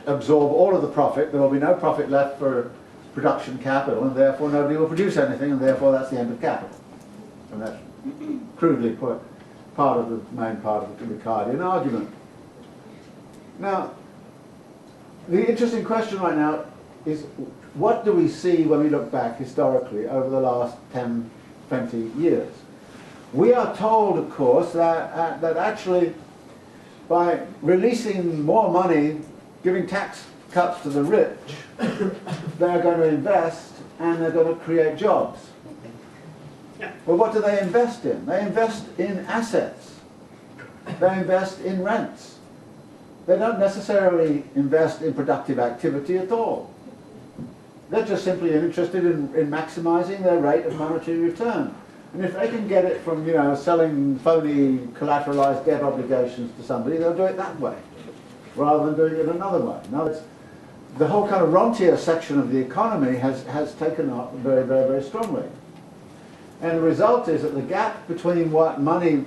absorb all of the profit, there will be no profit left for production capital, and therefore nobody will produce anything, and therefore that's the end of capital. And that's crudely put part of the main part of the Ricardian argument. Now, the interesting question right now is what do we see when we look back historically over the last 10, 20 years? We are told, of course, that actually by releasing more money, giving tax cuts to the rich, they're going to invest and they're going to create jobs. Well, what do they invest in? They invest in assets. They invest in rents. They don't necessarily invest in productive activity at all. They're just simply interested in maximizing their rate of monetary return. And if they can get it from, selling phony collateralized debt obligations to somebody, they'll do it that way, rather than doing it another way. Now, the whole kind of rentier section of the economy has taken up very, very, very strongly. And the result is that the gap between what money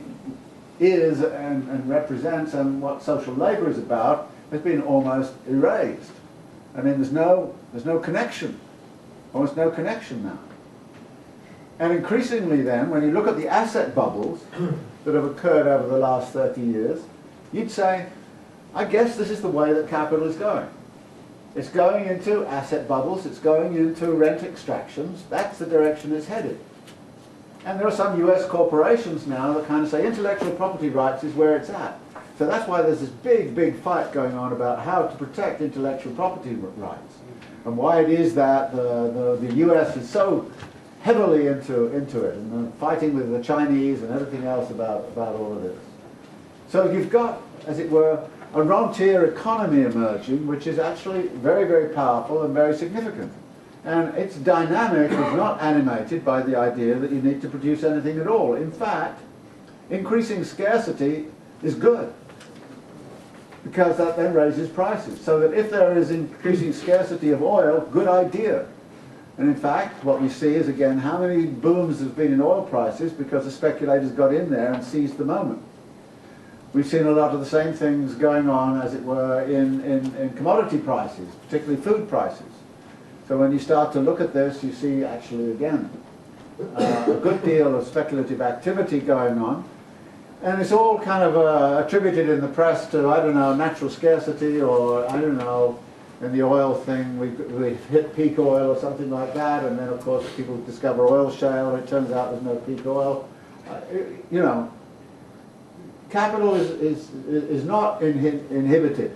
is and represents and what social labor is about has been almost erased. I mean, there's no connection, almost no connection now. And increasingly then, when you look at the asset bubbles that have occurred over the last 30 years, you'd say, I guess this is the way that capital is going. It's going into asset bubbles, it's going into rent extractions, that's the direction it's headed. And there are some US corporations now that kind of say intellectual property rights is where it's at. So that's why there's this big, big fight going on about how to protect intellectual property rights. And why it is that the US is so heavily into it, and fighting with the Chinese and everything else about all of this. So you've got, as it were, a rentier economy emerging, which is actually very, very powerful and very significant. And its dynamic is not animated by the idea that you need to produce anything at all. In fact, increasing scarcity is good, because that then raises prices. So that if there is increasing scarcity of oil, good idea. And in fact, what we see is, again, how many booms there's been in oil prices because the speculators got in there and seized the moment. We've seen a lot of the same things going on, as it were, in commodity prices, particularly food prices. So when you start to look at this, you see actually, again, a good deal of speculative activity going on. And it's all kind of attributed in the press to, I don't know, natural scarcity, or, I don't know, in the oil thing, we hit peak oil or something like that, and then of course people discover oil shale, and it turns out there's no peak oil. Capital is not inhibited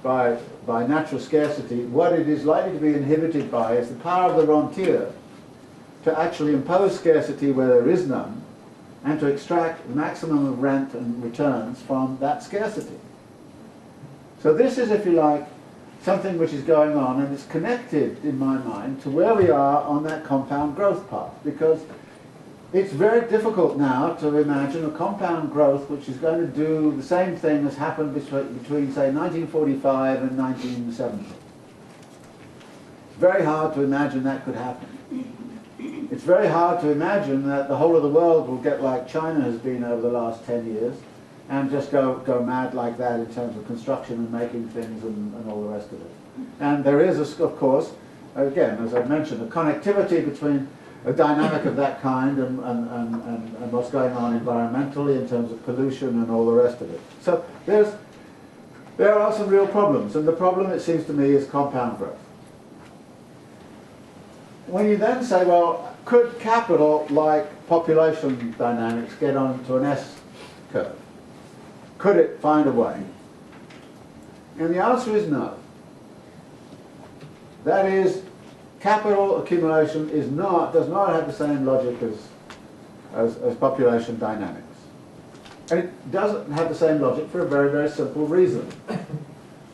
by natural scarcity. What it is likely to be inhibited by is the power of the rentier to actually impose scarcity where there is none, and to extract the maximum of rent and returns from that scarcity. So this is, if you like, something which is going on, and it's connected, in my mind, to where we are on that compound growth path, because it's very difficult now to imagine a compound growth which is going to do the same thing as happened between say, 1945 and 1970. It's very hard to imagine that could happen. It's very hard to imagine that the whole of the world will get like China has been over the last 10 years, and just go mad like that in terms of construction and making things and all the rest of it. And there is, of course, again, as I mentioned, a connectivity between a dynamic of that kind and what's going on environmentally in terms of pollution and all the rest of it. So there are some real problems, and the problem, it seems to me, is compound growth. When you then say, well, could capital, like population dynamics, get onto an S curve? Could it find a way? And the answer is no. That is, capital accumulation does not have the same logic as population dynamics. And it doesn't have the same logic for a very, very simple reason.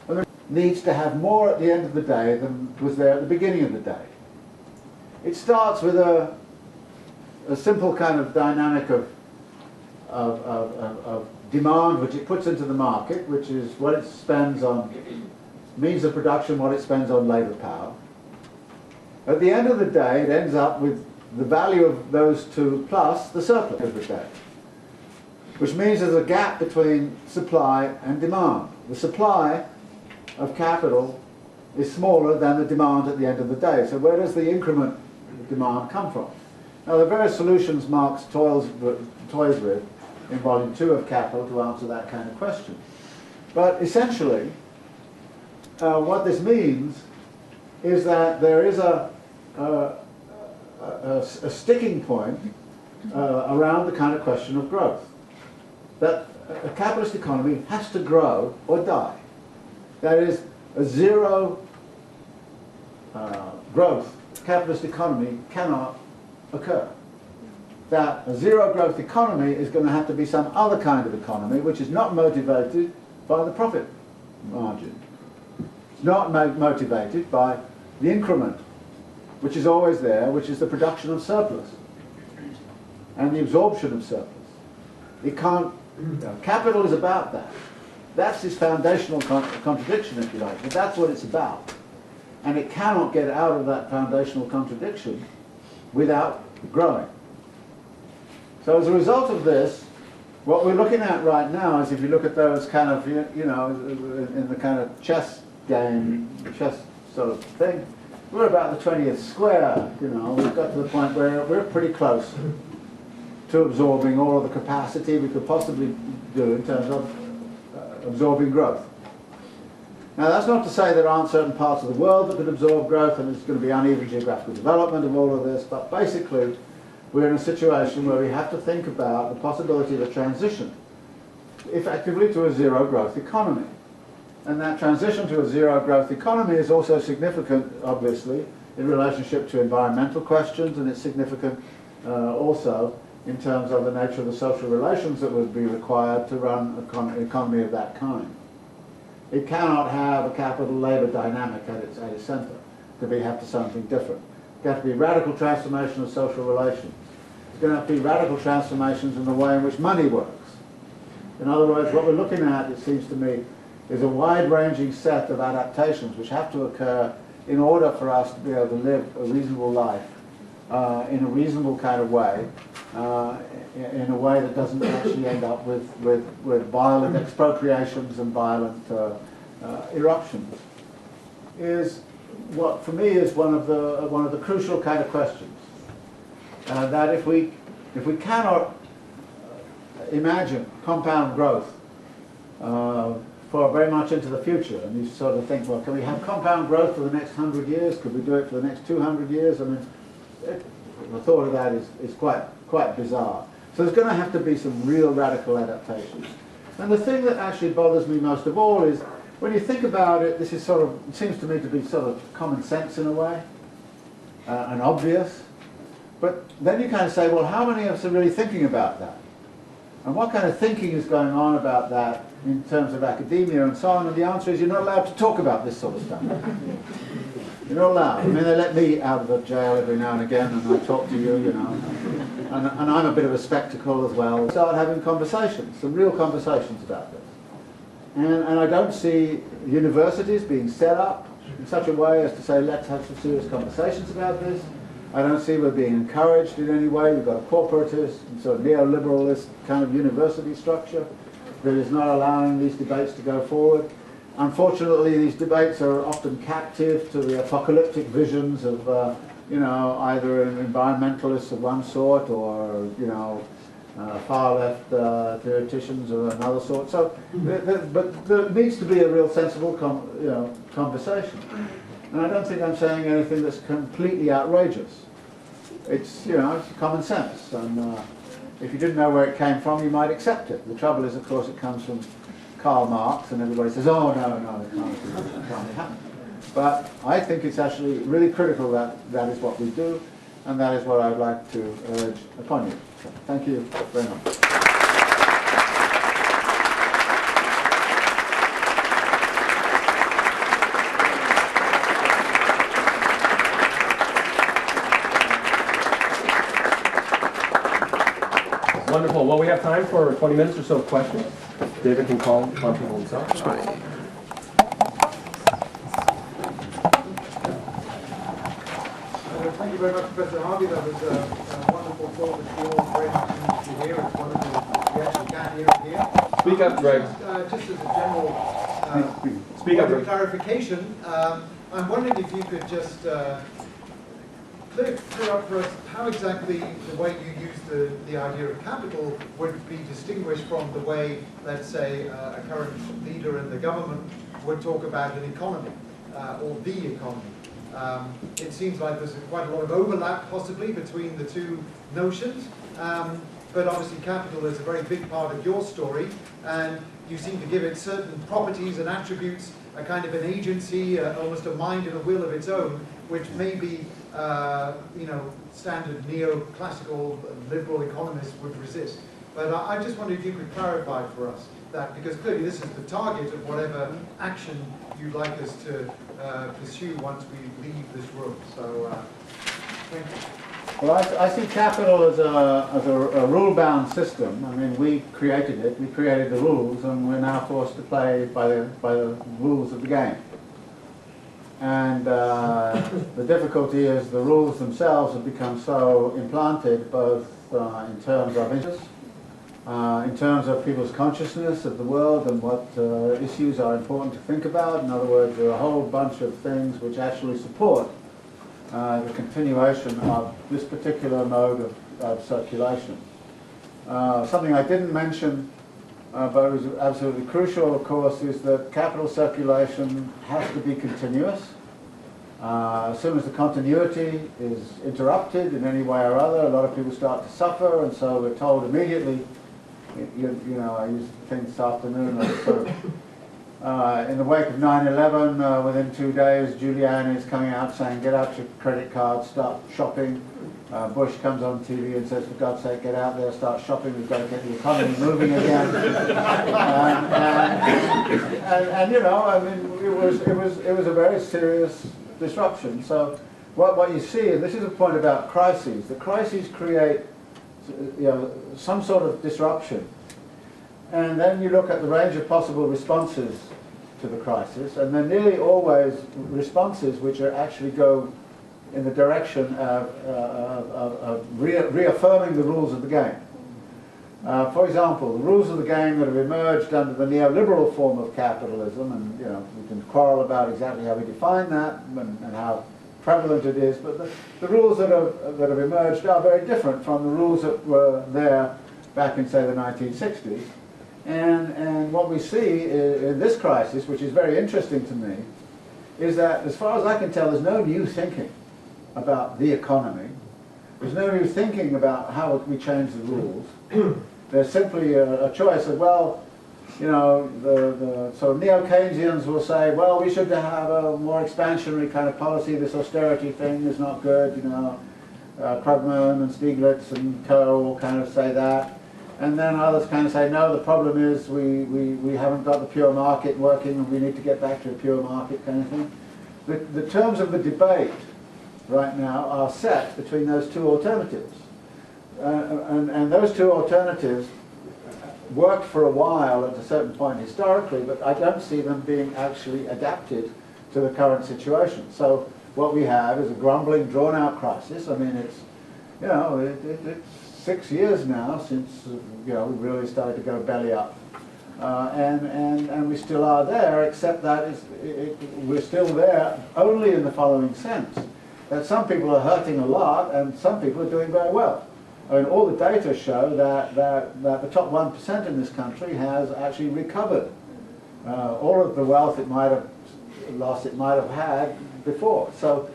And it needs to have more at the end of the day than was there at the beginning of the day. It starts with a simple kind of dynamic of demand which it puts into the market, which is what it spends on means of production, what it spends on labour power. At the end of the day, it ends up with the value of those two plus the surplus of the day, which means there's a gap between supply and demand. The supply of capital is smaller than the demand at the end of the day. So where does the increment of demand come from? Now, the various solutions Marx toys with in Volume 2 of Capital to answer that kind of question. But essentially, what this means is that there is a sticking point around the kind of question of growth. That a capitalist economy has to grow or die. That is, a zero growth capitalist economy cannot occur. That a zero growth economy is going to have to be some other kind of economy which is not motivated by the profit margin. It's not motivated by the increment, which is always there, which is the production of surplus and the absorption of surplus. It can't, capital is about that. That's its foundational contradiction, if you like, but that's what it's about. And it cannot get out of that foundational contradiction without growing. So as a result of this, what we're looking at right now is, if you look at those kind of, you know, in the kind of chess game, chess sort of thing, we're about the 20th square, you know, we've got to the point where we're pretty close to absorbing all of the capacity we could possibly do in terms of absorbing growth. Now that's not to say there aren't certain parts of the world that could absorb growth and there's going to be uneven geographical development of all of this, but basically we're in a situation where we have to think about the possibility of a transition effectively to a zero growth economy. And that transition to a zero growth economy is also significant, obviously, in relationship to environmental questions, and it's significant also in terms of the nature of the social relations that would be required to run an economy of that kind. It cannot have a capital-labor dynamic at its center. It have to something different. It's got to be radical transformation of social relations. It's going to have to be radical transformations in the way in which money works. In other words, what we're looking at, it seems to me, is a wide-ranging set of adaptations which have to occur in order for us to be able to live a reasonable life in a reasonable kind of way, in a way that doesn't actually end up with violent expropriations and violent eruptions, is what for me is one of the crucial kind of questions. That if we cannot imagine compound growth for very much into the future, and you sort of think, well, can we have compound growth for the next 100 years? Could we do it for the next 200 years? I mean, the thought of that is quite bizarre. So there's going to have to be some real radical adaptations. And the thing that actually bothers me most of all is, when you think about it, this is sort of, it seems to me to be sort of common sense in a way, and obvious. But then you kind of say, well, how many of us are really thinking about that? And what kind of thinking is going on about that in terms of academia and so on? And the answer is, you're not allowed to talk about this sort of stuff. You're not allowed. I mean, they let me out of the jail every now and again, and I talk to you, you know. And I'm a bit of a spectacle as well. Start having conversations, some real conversations about this. And I don't see universities being set up in such a way as to say, let's have some serious conversations about this. I don't see we're being encouraged in any way. We've got a corporatist and sort of neoliberalist kind of university structure that is not allowing these debates to go forward. Unfortunately, these debates are often captive to the apocalyptic visions of, you know, either environmentalists of one sort or, you know, far-left theoreticians of another sort. So, but there needs to be a real sensible conversation. And I don't think I'm saying anything that's completely outrageous. It's, you know, it's common sense. And if you didn't know where it came from, you might accept it. The trouble is, of course, it comes from Karl Marx, and everybody says, oh, no, it can't happen. But I think it's actually really critical that that is what we do, and that is what I'd like to urge upon you. So, thank you very much. Wonderful. Well, we have time for 20 minutes or so of questions. David can call on people himself. Thank you very much, Professor Harvey. That was a wonderful talk that we all very much need to hear. It's wonderful that we actually can hear it here. Speak up, Greg. Just as a general Speak up, Greg. clarification, I'm wondering if you could just clear up for us how exactly the way you use the idea of capital would be distinguished from the way, let's say, a current leader in the government would talk about an economy, or the economy. It seems like there's quite a lot of overlap possibly between the two notions, but obviously capital is a very big part of your story, and you seem to give it certain properties and attributes, a kind of an agency, almost a mind and a will of its own, which maybe standard neoclassical liberal economists would resist. But I just wondered if you could clarify for us that, because clearly this is the target of whatever action you'd like us to pursue once we leave this room. So, thank you. Well, I see capital as a rule-bound system. I mean, we created it, we created the rules, and we're now forced to play by the rules of the game. And the difficulty is the rules themselves have become so implanted, both in terms of interest, in terms of people's consciousness of the world and what issues are important to think about. In other words, there are a whole bunch of things which actually support the continuation of this particular mode of circulation. Something I didn't mention, but is absolutely crucial, of course, is that capital circulation has to be continuous. As soon as the continuity is interrupted in any way or other, a lot of people start to suffer, and so we're told immediately, I used the thing this afternoon, in the wake of 9/11, within 2 days, Giuliani is coming out saying, get out your credit cards, start shopping. Bush comes on TV and says, for God's sake, get out there, start shopping, we've got to get the economy moving again. And it was a very serious disruption. So what you see, and this is a point about crises, the crises create some sort of disruption. And then you look at the range of possible responses to the crisis, and they're nearly always responses which are actually go in the direction of reaffirming the rules of the game. For example, the rules of the game that have emerged under the neoliberal form of capitalism, and we can quarrel about exactly how we define that and how prevalent it is, but the rules that have emerged are very different from the rules that were there back in, say, the 1960s. And what we see in this crisis, which is very interesting to me, is that, as far as I can tell, there's no new thinking about the economy. There's no new thinking about how we change the rules. There's simply a choice of, well, so neo-Keynesians will say, well, we should have a more expansionary kind of policy. This austerity thing is not good. Krugman and Stiglitz and co will kind of say that. And then others kind of say, no, the problem is we haven't got the pure market working and we need to get back to a pure market kind of thing. The terms of the debate right now are set between those two alternatives. And those two alternatives worked for a while at a certain point historically, but I don't see them being actually adapted to the current situation. So what we have is a grumbling, drawn-out crisis. I mean, it's 6 years now since we really started to go belly up, and we still are there, except that we're still there only in the following sense: that some people are hurting a lot, and some people are doing very well. I mean, all the data show that the top 1% in this country has actually recovered all of the wealth it might have lost, it might have had before. So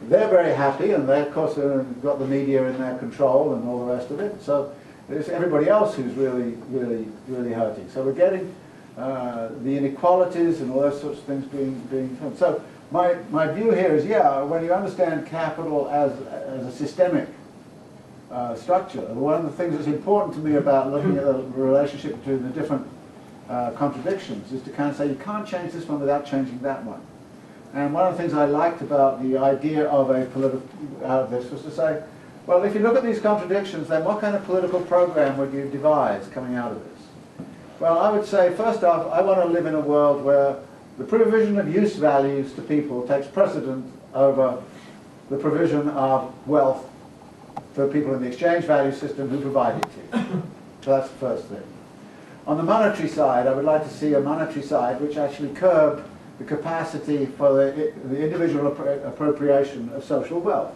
they're very happy, and they, of course, have got the media in their control and all the rest of it. So there's everybody else who's really, really, really hurting. So we're getting the inequalities and all those sorts of things being done. So my view here is, when you understand capital as a systemic structure, one of the things that's important to me about looking at the relationship between the different contradictions is to kind of say you can't change this one without changing that one. And one of the things I liked about the idea of a political out of this was to say, well, if you look at these contradictions, then what kind of political program would you devise coming out of this? Well, I would say, first off, I want to live in a world where the provision of use values to people takes precedent over the provision of wealth for people in the exchange value system who provide it to you. So that's the first thing. On the monetary side, I would like to see a monetary side which actually curbed the capacity for the individual appropriation of social wealth.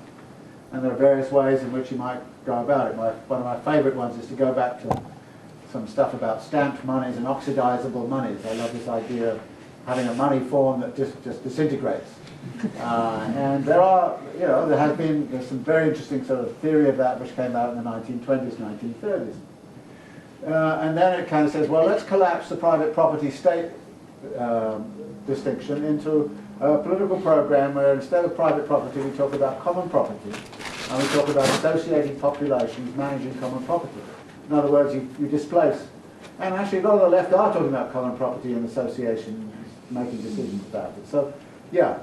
And there are various ways in which you might go about it. One of my favorite ones is to go back to some stuff about stamped monies and oxidizable monies. I love this idea having a money form that just disintegrates. And there's some very interesting sort of theory of that which came out in the 1920s, 1930s. And then it kind of says, well, let's collapse the private property state distinction into a political program where instead of private property we talk about common property, and we talk about associating populations managing common property. In other words, you displace. And actually a lot of the left are talking about common property and association making decisions about it. So yeah,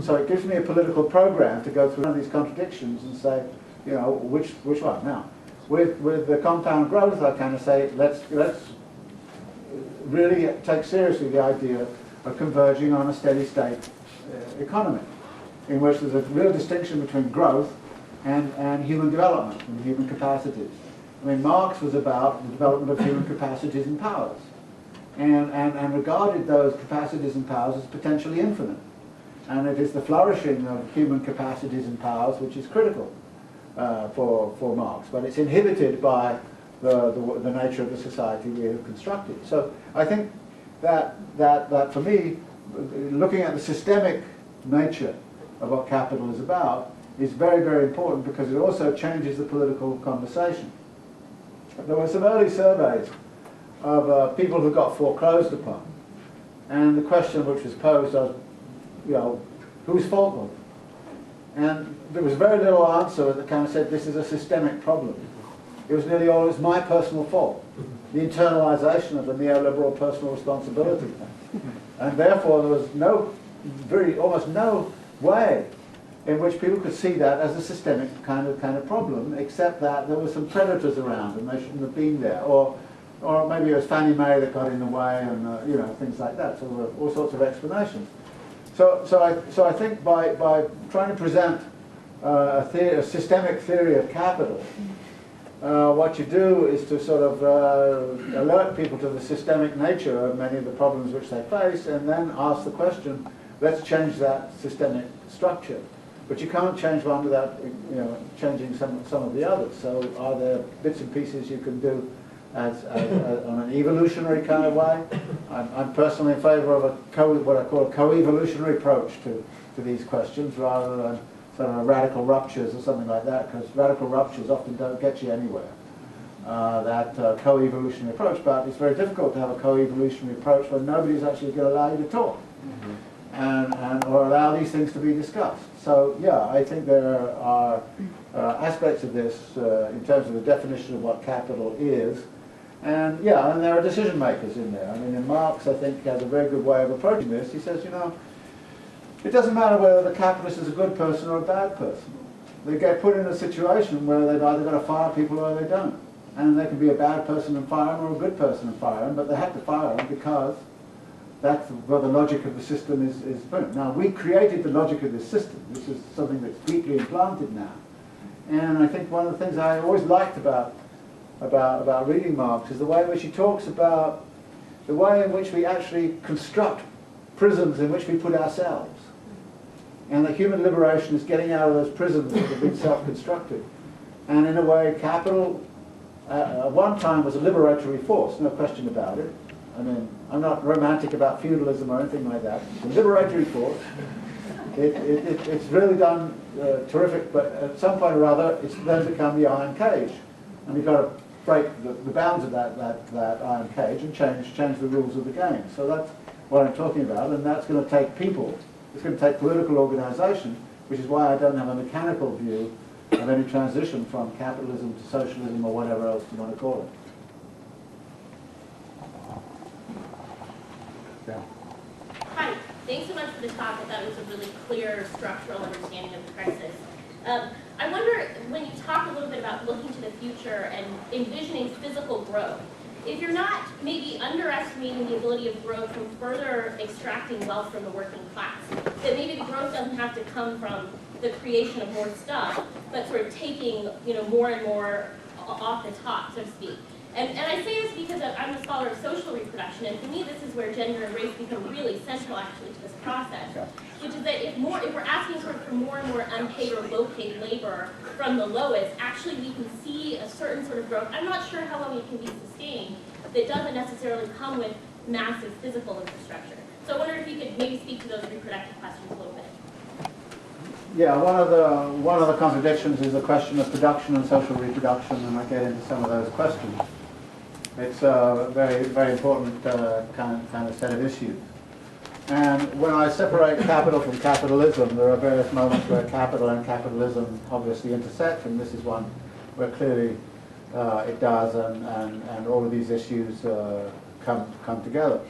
so it gives me a political program to go through one of these contradictions and say, which one? Now, with the compound growth, I kind of say, let's really take seriously the idea of converging on a steady state economy, in which there's a real distinction between growth and human development and human capacities. I mean, Marx was about the development of human capacities and powers, and regarded those capacities and powers as potentially infinite. And it is the flourishing of human capacities and powers which is critical for Marx, but it's inhibited by the nature of the society we have constructed. So I think that for me, looking at the systemic nature of what capital is about is very, very important, because it also changes the political conversation. There were some early surveys of people who got foreclosed upon, and the question which was posed was, whose fault was it? And there was very little answer that kind of said this is a systemic problem. It was nearly always my personal fault, the internalization of the neoliberal personal responsibility thing. And therefore there was almost no way in which people could see that as a systemic kind of problem, except that there were some predators around and they shouldn't have been there, or maybe it was Fannie Mae that got in the way, and things like that. So there were all sorts of explanations. So I think by trying to present a systemic theory of capital, what you do is to sort of alert people to the systemic nature of many of the problems which they face, and then ask the question, let's change that systemic structure. But you can't change one without changing some of the others. So are there bits and pieces you can do as on an evolutionary kind of way? I'm personally in favour of what I call a co-evolutionary approach to these questions, rather than sort of radical ruptures or something like that, because radical ruptures often don't get you anywhere. That co-evolutionary approach, but it's very difficult to have a co-evolutionary approach when nobody's actually going to allow you to talk, or allow these things to be discussed. So yeah, I think there are aspects of this in terms of the definition of what capital is, and there are decision makers in there. I mean, in Marx, I think, has a very good way of approaching this. He says, it doesn't matter whether the capitalist is a good person or a bad person. They get put in a situation where they've either got to fire people or they don't. And they can be a bad person and fire them, or a good person and fire them, but they have to fire them because that's where the logic of the system is put. Now, we created the logic of this system. This is something that's deeply implanted now. And I think one of the things I always liked about reading Marx is the way in which he talks about the way in which we actually construct prisons in which we put ourselves. And that human liberation is getting out of those prisons that have been self-constructed. And in a way, capital at one time was a liberatory force, no question about it. I mean, I'm not romantic about feudalism or anything like that. It's a liberatory force. It's really done terrific, but at some point or other, it's then become the iron cage. And we've got to break the bounds of that iron cage and change the rules of the game. So that's what I'm talking about, and that's going to take people. It's going to take political organisation, which is why I don't have a mechanical view of any transition from capitalism to socialism or whatever else you want to call it. Yeah. Hi, thanks so much for the talk. I thought it was a really clear structural understanding of the crisis. I wonder, when you talk a little bit about looking to the future and envisioning physical growth, if you're not maybe underestimating the ability of growth from further extracting wealth from the working class, that maybe the growth doesn't have to come from the creation of more stuff, but sort of taking more and more off the top, so to speak. And I say this because I'm a scholar of social reproduction, and for me this is where gender and race become really central actually to this process, which is that if we're asking for more and more unpaid or low-paid labor from the lowest, actually we can see a certain sort of growth. I'm not sure how long it can be sustained. That doesn't necessarily come with massive physical infrastructure. So I wonder if you could maybe speak to those reproductive questions a little bit. Yeah, one of the contradictions is the question of production and social reproduction, and I get into some of those questions. It's a very, very important kind of set of issues. And when I separate capital from capitalism, there are various moments where capital and capitalism obviously intersect, and this is one where clearly it does, and all of these issues come together.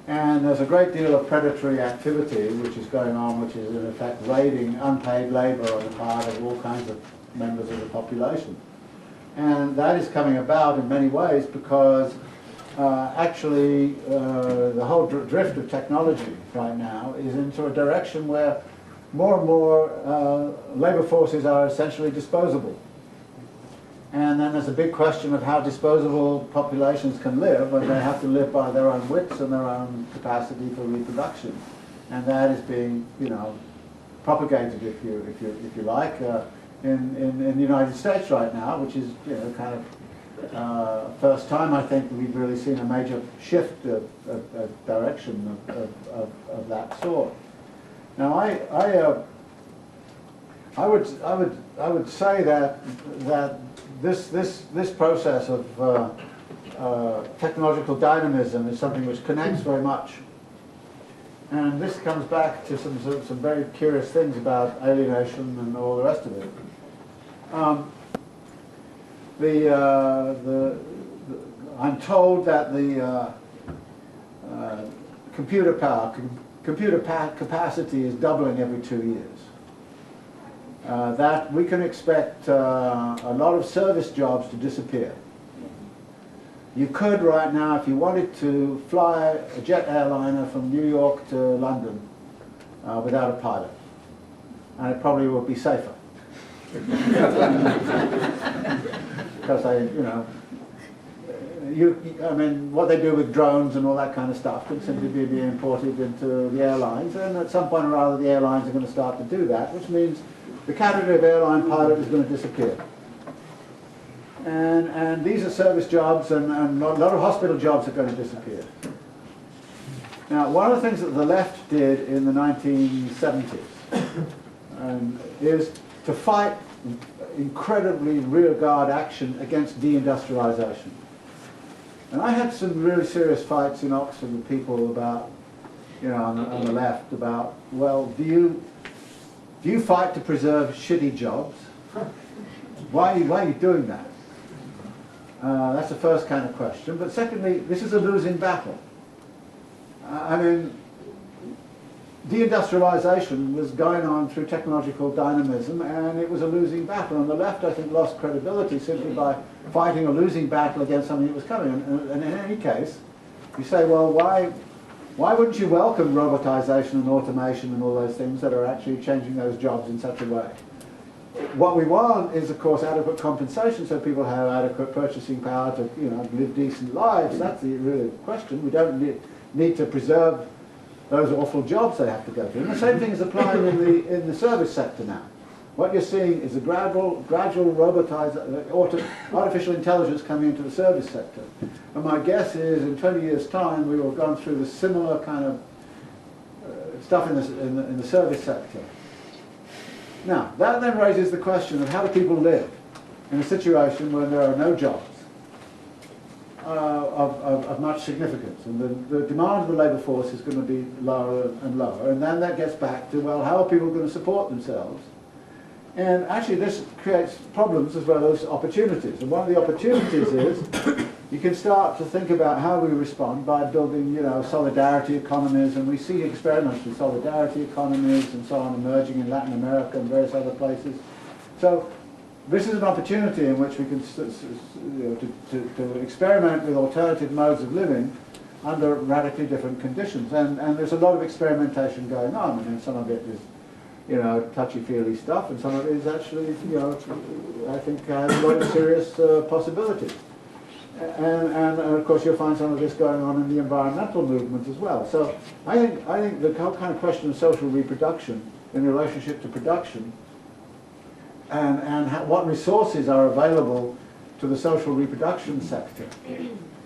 And there's a great deal of predatory activity which is going on, which is in effect raiding unpaid labor on the part of all kinds of members of the population. And that is coming about in many ways because actually the whole drift of technology right now is into a direction where more and more labor forces are essentially disposable. And then there's a big question of how disposable populations can live, and they have to live by their own wits and their own capacity for reproduction. And that is being, propagated, if you like, in the United States right now, which is, kind of first time I think we've really seen a major shift of direction of that sort. Now, I would say that this process of technological dynamism is something which connects very much, and this comes back to some very curious things about alienation and all the rest of it. I'm told that the computer capacity is doubling every 2 years. That we can expect a lot of service jobs to disappear. You could right now, if you wanted to, fly a jet airliner from New York to London without a pilot, and it probably would be safer. Because what they do with drones and all that kind of stuff can simply be imported into the airlines, and at some point or other the airlines are going to start to do that, which means the category of airline pilot is going to disappear. And these are service jobs, and a lot of hospital jobs are going to disappear. Now, one of the things that the left did in the 1970s is to fight incredibly rearguard action against deindustrialization. And I had some really serious fights in Oxford with people about, on the left, about, well, do you fight to preserve shitty jobs? Why are you doing that? That's the first kind of question. But secondly, this is a losing battle. Deindustrialization was going on through technological dynamism, and it was a losing battle. And the left, I think, lost credibility simply by fighting a losing battle against something that was coming. And in any case, you say, well, why wouldn't you welcome robotization and automation and all those things that are actually changing those jobs in such a way? What we want is, of course, adequate compensation so people have adequate purchasing power to, live decent lives. That's the real question. We don't need to preserve those awful jobs they have to go through. And the same thing is applying in the service sector now. What you're seeing is a gradual artificial intelligence coming into the service sector. And my guess is in 20 years' time we will have gone through the similar kind of stuff in the service sector. Now, that then raises the question of how do people live in a situation where there are no jobs of much significance, and the demand of the labour force is going to be lower and lower, and then that gets back to, well, how are people going to support themselves? And actually this creates problems as well as opportunities, and one of the opportunities is you can start to think about how we respond by building, solidarity economies, and we see experiments with solidarity economies and so on emerging in Latin America and various other places. So this is an opportunity in which we can to experiment with alternative modes of living under radically different conditions. And there's a lot of experimentation going on. I mean, some of it is, touchy-feely stuff, and some of it is actually, I think has a lot of serious possibilities. And of course you'll find some of this going on in the environmental movement as well. So I think the whole kind of question of social reproduction in relationship to production and what resources are available to the social reproduction sector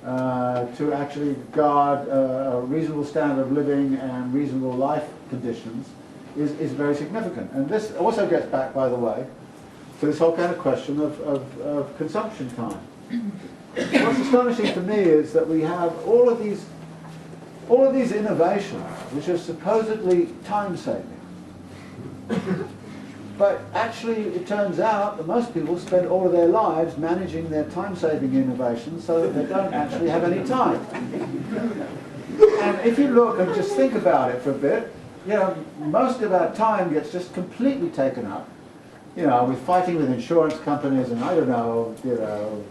to actually guard a reasonable standard of living and reasonable life conditions is very significant. And this also gets back, by the way, to this whole kind of question of consumption time. What's astonishing to me is that we have all of these innovations which are supposedly time-saving. But actually, it turns out that most people spend all of their lives managing their time-saving innovations so that they don't actually have any time. And if you look and just think about it for a bit, you know, most of our time gets just completely taken up. You know, with fighting with insurance companies and I don't know, you know,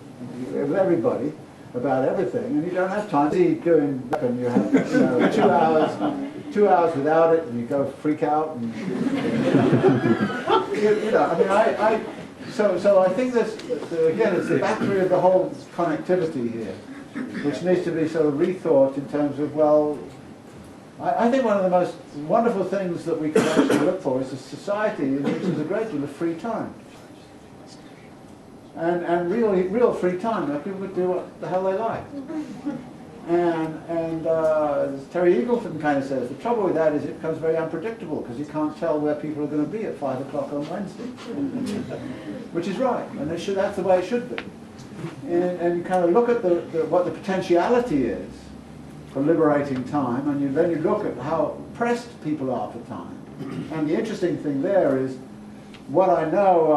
with everybody about everything, and you don't have time to doing, and you have, you know, 2 hours without it, and you go freak out. And, you know, I mean, so I think this, again, it's the battery of the whole connectivity here, which needs to be sort of rethought in terms of, well, I think one of the most wonderful things that we can actually look for is a society in which there's a great deal of free time. And real free time, where people would do what the hell they like. And as Terry Eagleton kind of says, the trouble with that is it becomes very unpredictable because you can't tell where people are going to be at 5 o'clock on Wednesday. Which is right, and that's the way it should be. And you kind of look at what the potentiality is for liberating time, and then you look at how pressed people are for time. And the interesting thing there is, what I know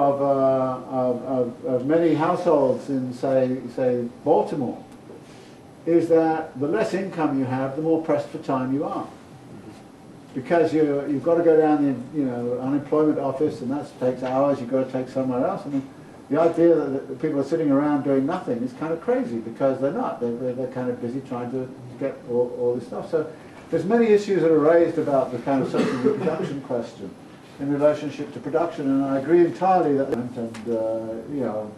of many households in, say Baltimore, is that the less income you have, the more pressed for time you are. Because you've got to go down the unemployment office, and that takes hours, you've got to take somewhere else. I mean, the idea that people are sitting around doing nothing is kind of crazy, because they're not. They're kind of busy trying to get all this stuff. So there's many issues that are raised about the kind of social reproduction question in relationship to production, and I agree entirely that, you know,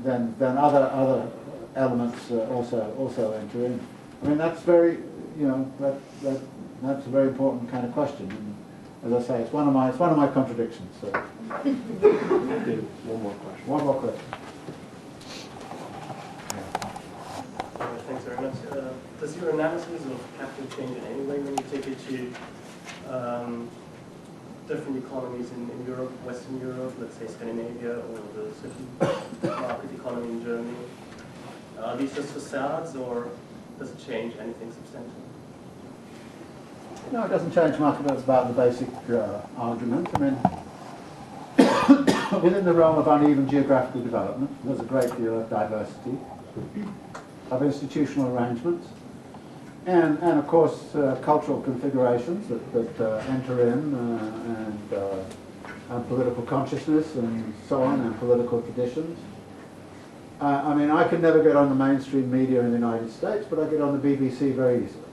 then other elements also enter in. I mean, that's very, you know, that's a very important kind of question. And as I say, it's one of my contradictions. So. One more question. One more question. Thanks very much. Does your analysis of capital change in any way when you take it to different economies in Europe, Western Europe, let's say Scandinavia, or the city market economy in Germany? Are these just facades, or does it change anything substantial? No, it doesn't change much about the basic argument. I mean, within the realm of uneven geographical development, there's a great deal of diversity of institutional arrangements, and of course cultural configurations that enter in, and political consciousness and so on, and political traditions. I mean, I can never get on the mainstream media in the United States, but I get on the BBC very easily.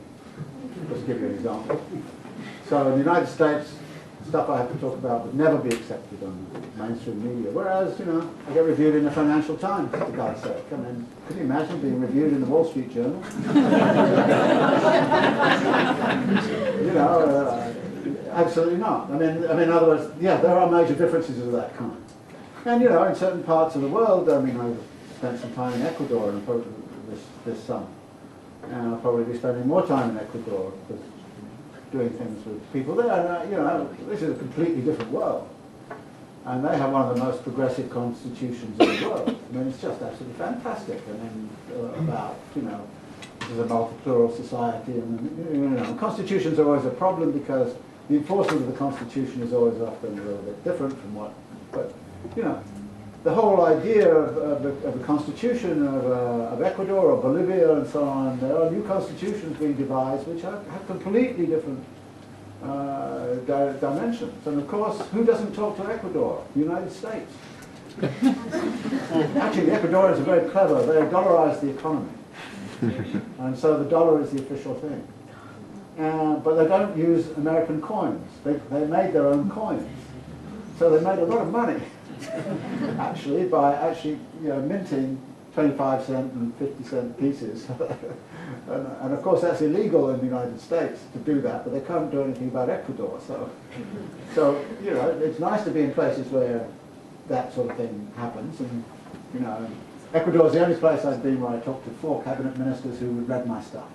Just to give you an example. So in the United States, stuff I have to talk about would never be accepted on the mainstream media. Whereas, you know, I get reviewed in the Financial Times, for God's sake. I mean, could you imagine being reviewed in the Wall Street Journal? You know, absolutely not. I mean, in other words, yeah, there are major differences of that kind. And, you know, in certain parts of the world, I mean, I've spent some time in Ecuador this summer. And I'll probably be spending more time in Ecuador because doing things with people there. And, you know, this is a completely different world. And they have one of the most progressive constitutions in the world. I mean, it's just absolutely fantastic. I mean, about, you know, this is a multi-plural society. And, you know, constitutions are always a problem because the enforcement of the constitution is always often a little bit different from what, but, you know, the whole idea of the constitution of Ecuador or Bolivia and so on, there are new constitutions being devised which have completely different dimensions. And of course, who doesn't talk to Ecuador? The United States. Actually, the Ecuadorians are very clever. They dollarize the economy. And so the dollar is the official thing. But they don't use American coins. They made their own coins. So they made a lot of money. Actually, by you know, minting 25-cent and 50-cent pieces. and of course that's illegal in the United States to do that, but they can't do anything about Ecuador. So you know, it's nice to be in places where that sort of thing happens, and you know, Ecuador is the only place I've been where I talked to 4 cabinet ministers who read my stuff.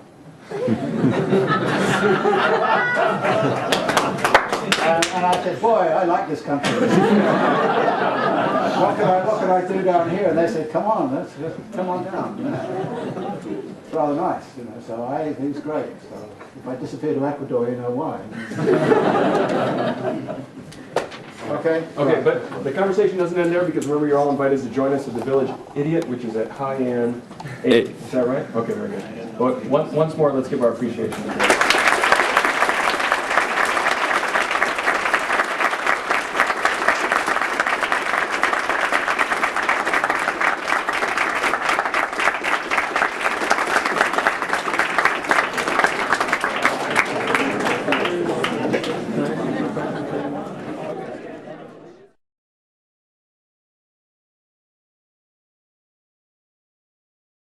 And I said, boy, I like this country. What can I do down here? And they said, come on, let's come on down. You know. It's rather nice, you know. So it was great. So if I disappear to Ecuador, you know why. Okay. Okay, but the conversation doesn't end there because remember you're all invited to join us at the Village Idiot, which is at High End 8. Is that right? Okay, very good. But once more, let's give our appreciation.